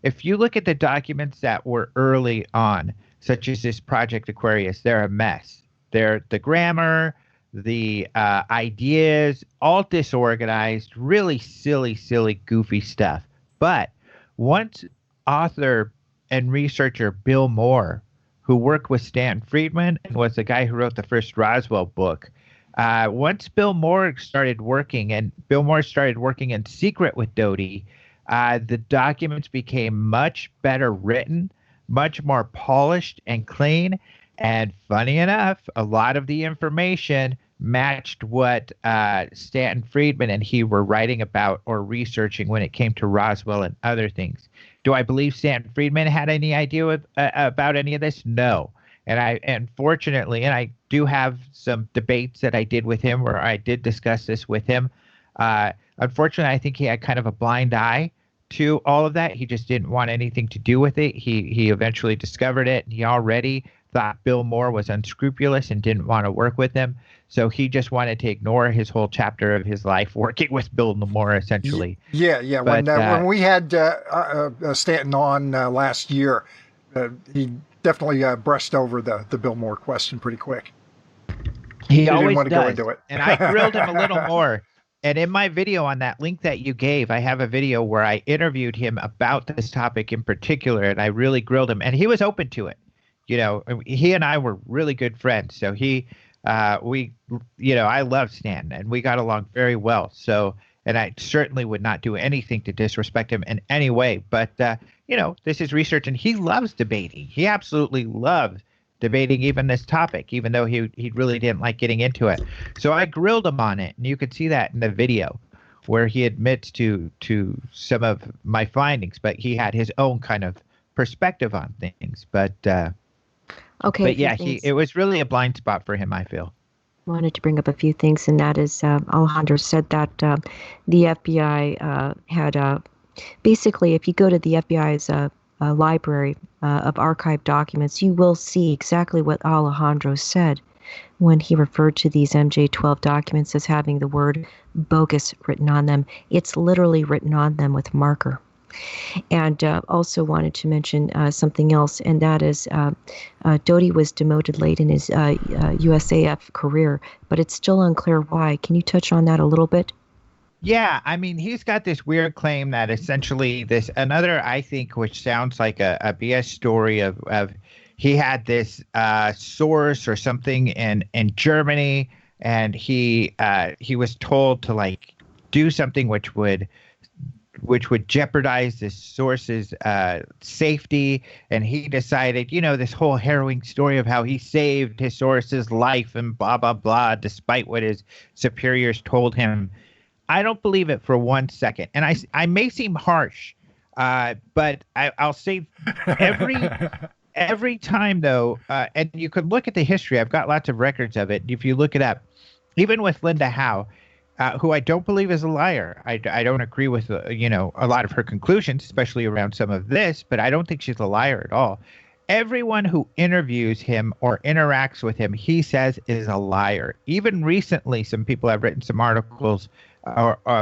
if you look at the documents that were early on, such as this Project Aquarius, they're a mess. They're the grammar, the ideas, all disorganized, really silly, goofy stuff. But once author and researcher Bill Moore, who worked with Stan Friedman and was the guy who wrote the first Roswell book, once Bill Moore started working in secret with Doty, the documents became much better written, much more polished and clean. And funny enough, a lot of the information matched what Stanton Friedman and he were writing about or researching when it came to Roswell and other things. Do I believe Stanton Friedman had any idea about any of this? No. And fortunately, and I do have some debates that I did with him where I did discuss this with him. Unfortunately, I think he had kind of a blind eye to all of that. He just didn't want anything to do with it. He eventually discovered it. He already thought Bill Moore was unscrupulous and didn't want to work with him. So he just wanted to ignore his whole chapter of his life working with Bill Moore, essentially. Yeah. But, when we had Stanton on last year, he definitely brushed over the Bill Moore question pretty quick. He always didn't want to does. go into it. And I grilled him a little more. And in my video on that link that you gave, I have a video where I interviewed him about this topic in particular, and I really grilled him. And he was open to it. He and I were really good friends. So I love Stan, and we got along very well. So, and I certainly would not do anything to disrespect him in any way. But, this is research, and he loves debating. He absolutely loves debating even this topic, even though he really didn't like getting into it. So I grilled him on it, and you could see that in the video where he admits to some of my findings, but he had his own kind of perspective on things. But yeah, it was really a blind spot for him, I feel. Wanted to bring up a few things, and that is Alejandro said that the FBI had basically, if you go to the FBI's library of archived documents, you will see exactly what Alejandro said when he referred to these MJ-12 documents as having the word bogus written on them. It's literally written on them with marker. And also wanted to mention something else, and that is Doty was demoted late in his USAF career, but it's still unclear why. Can you touch on that a little bit? Yeah, I mean, he's got this weird claim that essentially another, I think, which sounds like a BS story of he had this source or something in Germany, and he was told to do something which would jeopardize this source's safety. And he decided, this whole harrowing story of how he saved his source's life and blah, blah, blah, despite what his superiors told him. I don't believe it for 1 second. And I may seem harsh, but I'll say every time, though, and you could look at the history. I've got lots of records of it. If you look it up, even with Linda Howe, who I don't believe is a liar. I don't agree with, a lot of her conclusions, especially around some of this, but I don't think she's a liar at all. Everyone who interviews him or interacts with him, he says is a liar. Even recently, some people have written some articles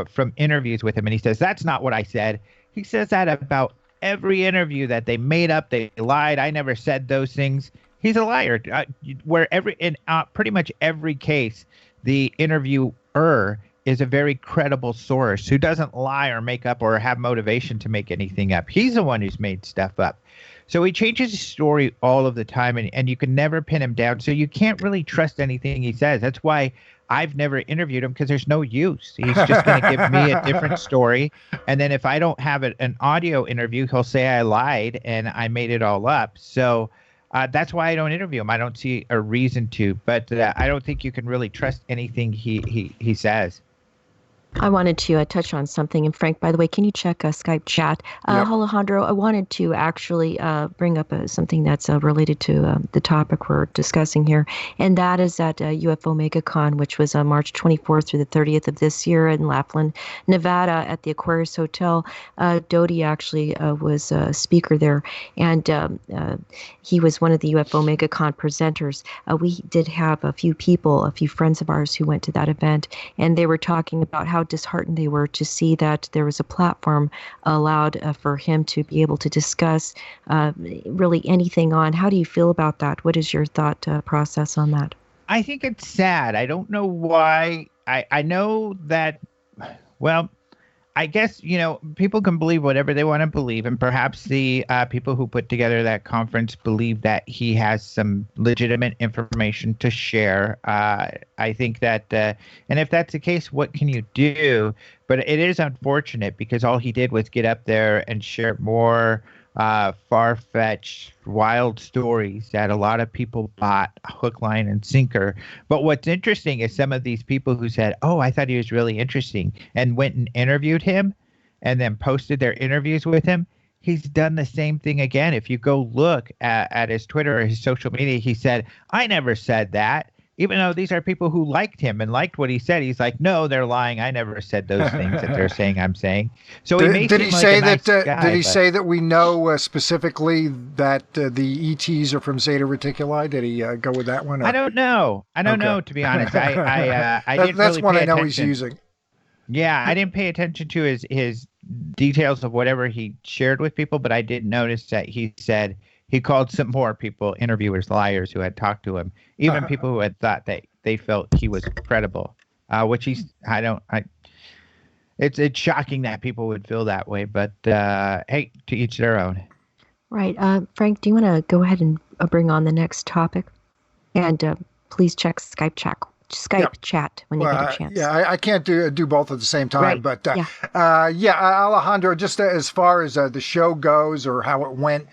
from interviews with him, and he says, that's not what I said. He says that about every interview, that they made up, they lied. I never said those things. He's a liar. In pretty much every case, the interviewer is a very credible source who doesn't lie or make up or have motivation to make anything up. He's the one who's made stuff up. So he changes his story all of the time, and you can never pin him down. So you can't really trust anything he says. That's why I've never interviewed him, because there's no use. He's just going to give me a different story. And then if I don't have an audio interview, he'll say I lied and I made it all up. So that's why I don't interview him. I don't see a reason to. But I don't think you can really trust anything he says. I wanted to touch on something. And Frank, by the way, can you check Skype chat? Yep. Alejandro, I wanted to actually bring up something that's related to the topic we're discussing here. And that is that UFO MegaCon, which was March 24th through the 30th of this year in Laughlin, Nevada at the Aquarius Hotel. Doty actually was a speaker there. And he was one of the UFO MegaCon presenters. We did have a few friends of ours who went to that event. And they were talking about how disheartened they were to see that there was a platform allowed for him to be able to discuss really anything on. How do you feel about that? What is your thought process on that? I think it's sad. I don't know why. I know that, well, I guess, people can believe whatever they want to believe. And perhaps the people who put together that conference believe that he has some legitimate information to share. I think that, and if that's the case, what can you do? But it is unfortunate, because all he did was get up there and share more far-fetched, wild stories that a lot of people bought hook, line, and sinker. But what's interesting is some of these people who said, oh, I thought he was really interesting, and went and interviewed him and then posted their interviews with him. He's done the same thing again. If you go look at his Twitter or his social media, he said, I never said that. Even though these are people who liked him and liked what he said, he's like, no, they're lying. I never said those things that they're saying I'm saying. So did he say that we know specifically that the ETs are from Zeta Reticuli? Did he go with that one? Or? I don't know. I don't know, to be honest. I didn't that's really one pay I know attention. he's using. Yeah, I didn't pay attention to his details of whatever he shared with people, but I did notice that he said he called some more people, interviewers, liars who had talked to him, even people who had thought that they felt he was credible, which it's shocking that people would feel that way, but hey, to each their own. Right. Frank, do you want to go ahead and bring on the next topic? And please check Skype chat when you get a chance. I can't do both at the same time, right. But Alejandro, just as far as the show goes or how it went,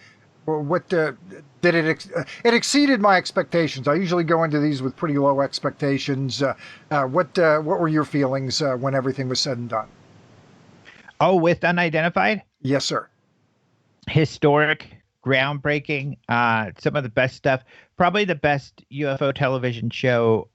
what did it exceeded my expectations. I usually go into these with pretty low expectations. What were your feelings when everything was said and done? Oh, with Unidentified? Yes, sir. Historic, groundbreaking, some of the best stuff. Probably the best UFO television show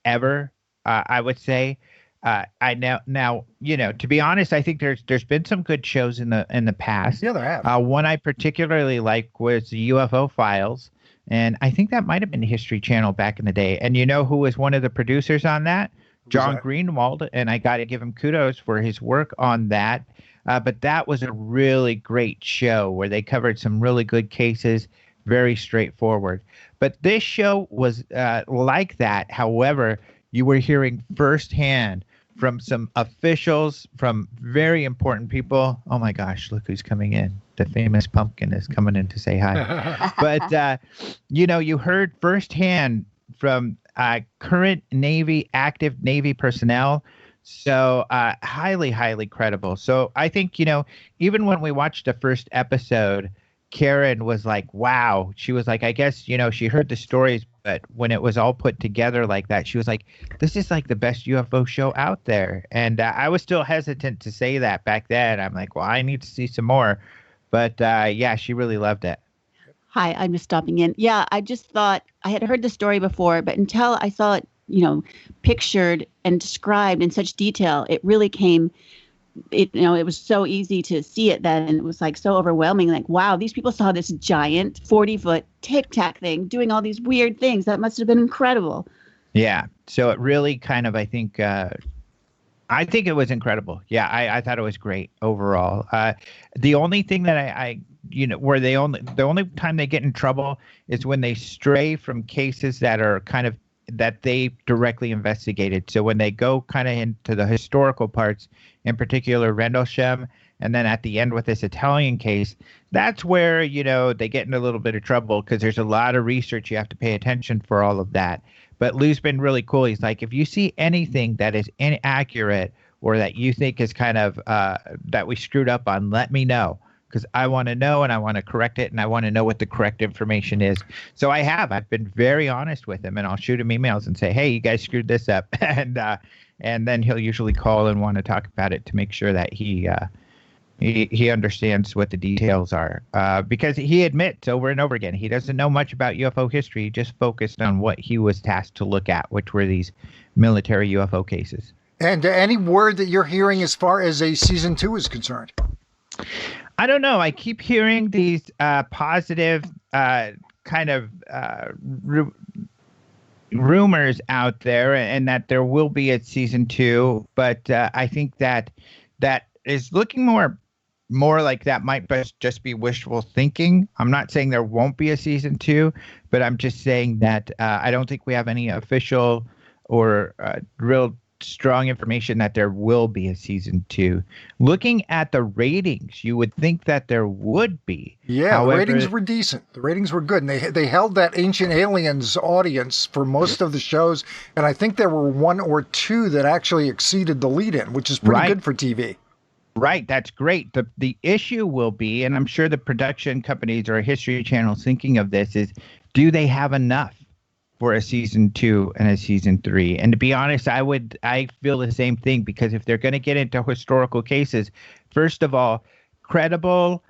ever, I would say. I now, to be honest, I think there's been some good shows in the past. Yeah, there have. One I particularly like was the UFO Files, and I think that might have been History Channel back in the day. And you know who was one of the producers on that? John Greenwald, and I got to give him kudos for his work on that. But that was a really great show where they covered some really good cases, very straightforward. But this show was like that. However, you were hearing firsthand from some officials, from very important people. Oh my gosh, look who's coming in. The famous pumpkin is coming in to say hi. But, you heard firsthand from current Navy, active Navy personnel. So highly, highly credible. So I think, even when we watched the first episode, Karen was like, wow. She was like, I guess, she heard the stories, but when it was all put together like that, she was like, this is like the best UFO show out there. And I was still hesitant to say that back then. I'm like, well, I need to see some more. But yeah, she really loved it. Hi, I'm just stopping in. Yeah, I just thought I had heard the story before, but until I saw it, pictured and described in such detail, it really came. It was so easy to see it then, and it was like so overwhelming. Like, wow, these people saw this giant 40-foot Tic Tac thing doing all these weird things. That must have been incredible. Yeah. So it really kind of, I think it was incredible. Yeah, I thought it was great overall. The only thing that I the only time they get in trouble is when they stray from cases that are kind of that they directly investigated. So when they go kind of into the historical parts, in particular Rendlesham, and then at the end with this Italian case, that's where, they get in a little bit of trouble because there's a lot of research. You have to pay attention for all of that. But Lou's been really cool. He's like, if you see anything that is inaccurate or that you think is kind of that we screwed up on, let me know. Because I want to know and I want to correct it and I want to know what the correct information is. So I've been very honest with him, and I'll shoot him emails and say, hey, you guys screwed this up. And then he'll usually call and want to talk about it to make sure that he understands what the details are. Because he admits over and over again, he doesn't know much about UFO history. He just focused on what he was tasked to look at, which were these military UFO cases. And any word that you're hearing as far as a season 2 is concerned? I don't know. I keep hearing these positive kind of rumors out there, and that there will be a season 2. But I think that is looking more like that might just be wishful thinking. I'm not saying there won't be a season 2, but I'm just saying that I don't think we have any official or real strong information that there will be a season 2. Looking at the ratings, you would think that there would be. Yeah, however, the ratings were decent. The ratings were good, and they held that Ancient Aliens audience for most of the shows, and I think there were 1 or 2 that actually exceeded the lead-in, which is pretty good for TV. Right, that's great. The issue will be, and I'm sure the production companies or History Channel thinking of this, is do they have enough for a season 2 and a season 3? And to be honest, I feel the same thing, because if they're going to get into historical cases, first of all, credible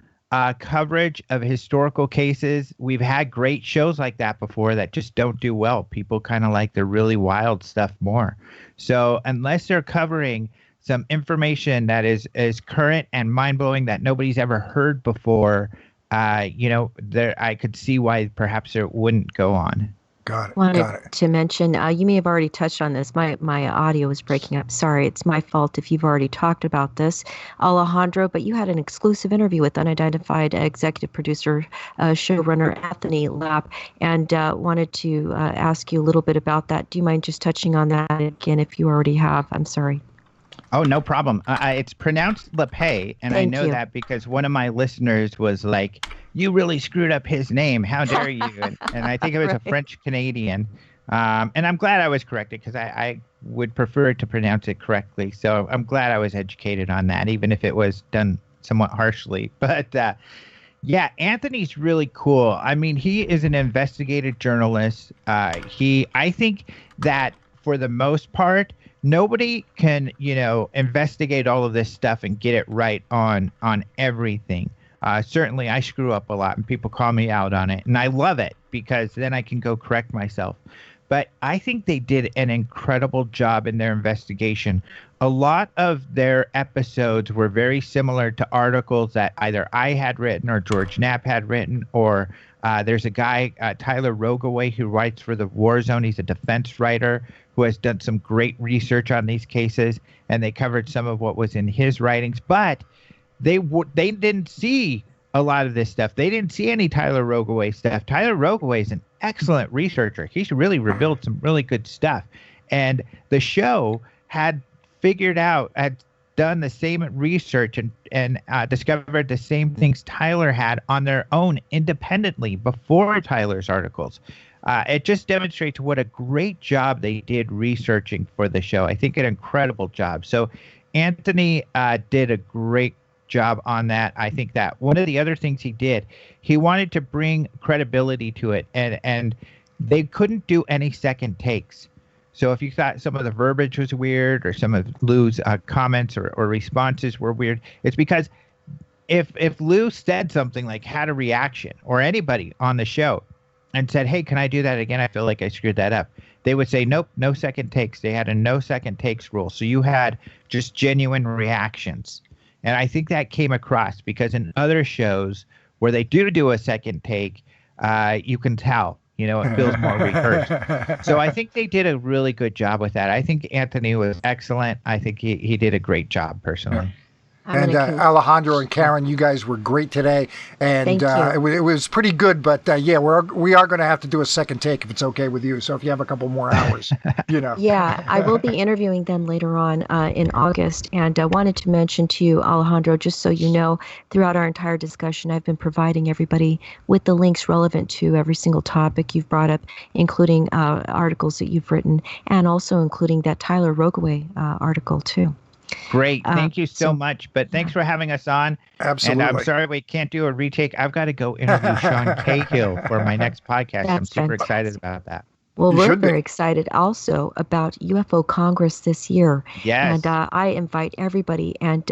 coverage of historical cases. We've had great shows like that before that just don't do well. People kind of like the really wild stuff more. So unless they're covering some information that is current and mind-blowing that nobody's ever heard before, I could see why perhaps it wouldn't go on. Got it. Wanted to mention, you may have already touched on this. My audio was breaking up. Sorry, it's my fault if you've already talked about this, Alejandro, but you had an exclusive interview with unidentified executive producer, showrunner Anthony Knapp, and wanted to ask you a little bit about that. Do you mind just touching on that again if you already have? I'm sorry. Oh, no problem. It's pronounced LePay, and I know that because one of my listeners was like, you really screwed up his name. How dare you? And I think it was a French-Canadian. And I'm glad I was corrected, because I would prefer to pronounce it correctly. So I'm glad I was educated on that, even if it was done somewhat harshly. But yeah, Anthony's really cool. I mean, he is an investigative journalist. I think that for the most part, nobody can, investigate all of this stuff and get it right on everything. Certainly, I screw up a lot, and people call me out on it, and I love it because then I can go correct myself. But I think they did an incredible job in their investigation. A lot of their episodes were very similar to articles that either I had written or George Knapp had written, or there's a guy, Tyler Rogaway, who writes for the War Zone. He's a defense writer who has done some great research on these cases, and they covered some of what was in his writings. But they didn't see a lot of this stuff. They didn't see any Tyler Rogaway stuff. Tyler Rogaway is an excellent researcher. He's really revealed some really good stuff. And the show had done the same research and discovered the same things Tyler had on their own independently before Tyler's articles. It just demonstrates what a great job they did researching for the show. I think an incredible job. So Anthony did a great job on that. I think that one of the other things he did, he wanted to bring credibility to it, and they couldn't do any second takes. So if you thought some of the verbiage was weird or some of Lou's comments or responses were weird, it's because if Lou said something like had a reaction, or anybody on the show and said, hey, can I do that again? I feel like I screwed that up. They would say, nope, no second takes. They had a no second takes rule. So you had just genuine reactions. And I think that came across because in other shows where they do a second take, you can tell, it feels more rehearsed. So I think they did a really good job with that. I think Anthony was excellent. I think he did a great job personally. Yeah. And Alejandro and Karen, you guys were great today, and it was pretty good. But we are going to have to do a second take if it's okay with you. So if you have a couple more hours, Yeah, I will be interviewing them later on in August, and I wanted to mention to you, Alejandro, just so you know, throughout our entire discussion, I've been providing everybody with the links relevant to every single topic you've brought up, including articles that you've written, and also including that Tyler Roggeway article too. Great. Thank you so much. But thanks for having us on. Absolutely. And I'm sorry we can't do a retake. I've got to go interview Sean Cahill for my next podcast. I'm super excited about that. Well, we're very excited also about UFO Congress this year. Yes. And I invite everybody, and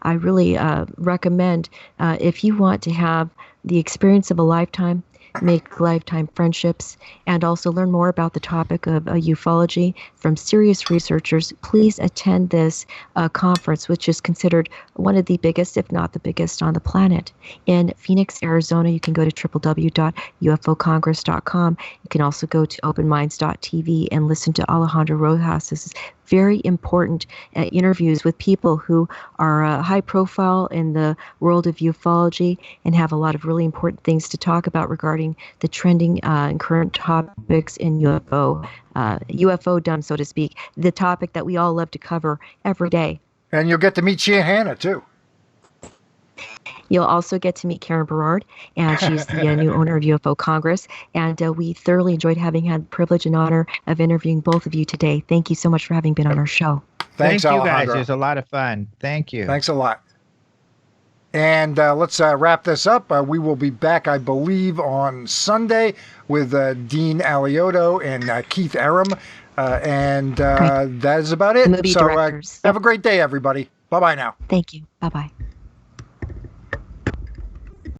I really recommend if you want to have the experience of a lifetime, make lifetime friendships, and also learn more about the topic of ufology from serious researchers, please attend this conference, which is considered one of the biggest, if not the biggest, on the planet. In Phoenix, Arizona, you can go to www.ufocongress.com. You can also go to openminds.tv and listen to Alejandro Rojas' very important interviews with people who are high profile in the world of ufology and have a lot of really important things to talk about regarding the trending and current topics in UFO-dom, so to speak, the topic that we all love to cover every day. And you'll get to meet Aunt Hannah, too. You'll also get to meet Karen Brard, and she's the new owner of UFO Congress. And we thoroughly enjoyed having had the privilege and honor of interviewing both of you today. Thank you so much for having been on our show. Thanks, Thank you, Alejandro. guys. It was a lot of fun. Thank you. Thanks a lot. And let's wrap this up. We will be back, I believe, on Sunday with Dean Alioto and Keith Aram. And that is about it. The movie directors. Have a great day, everybody. Bye-bye now. Thank you. Bye-bye.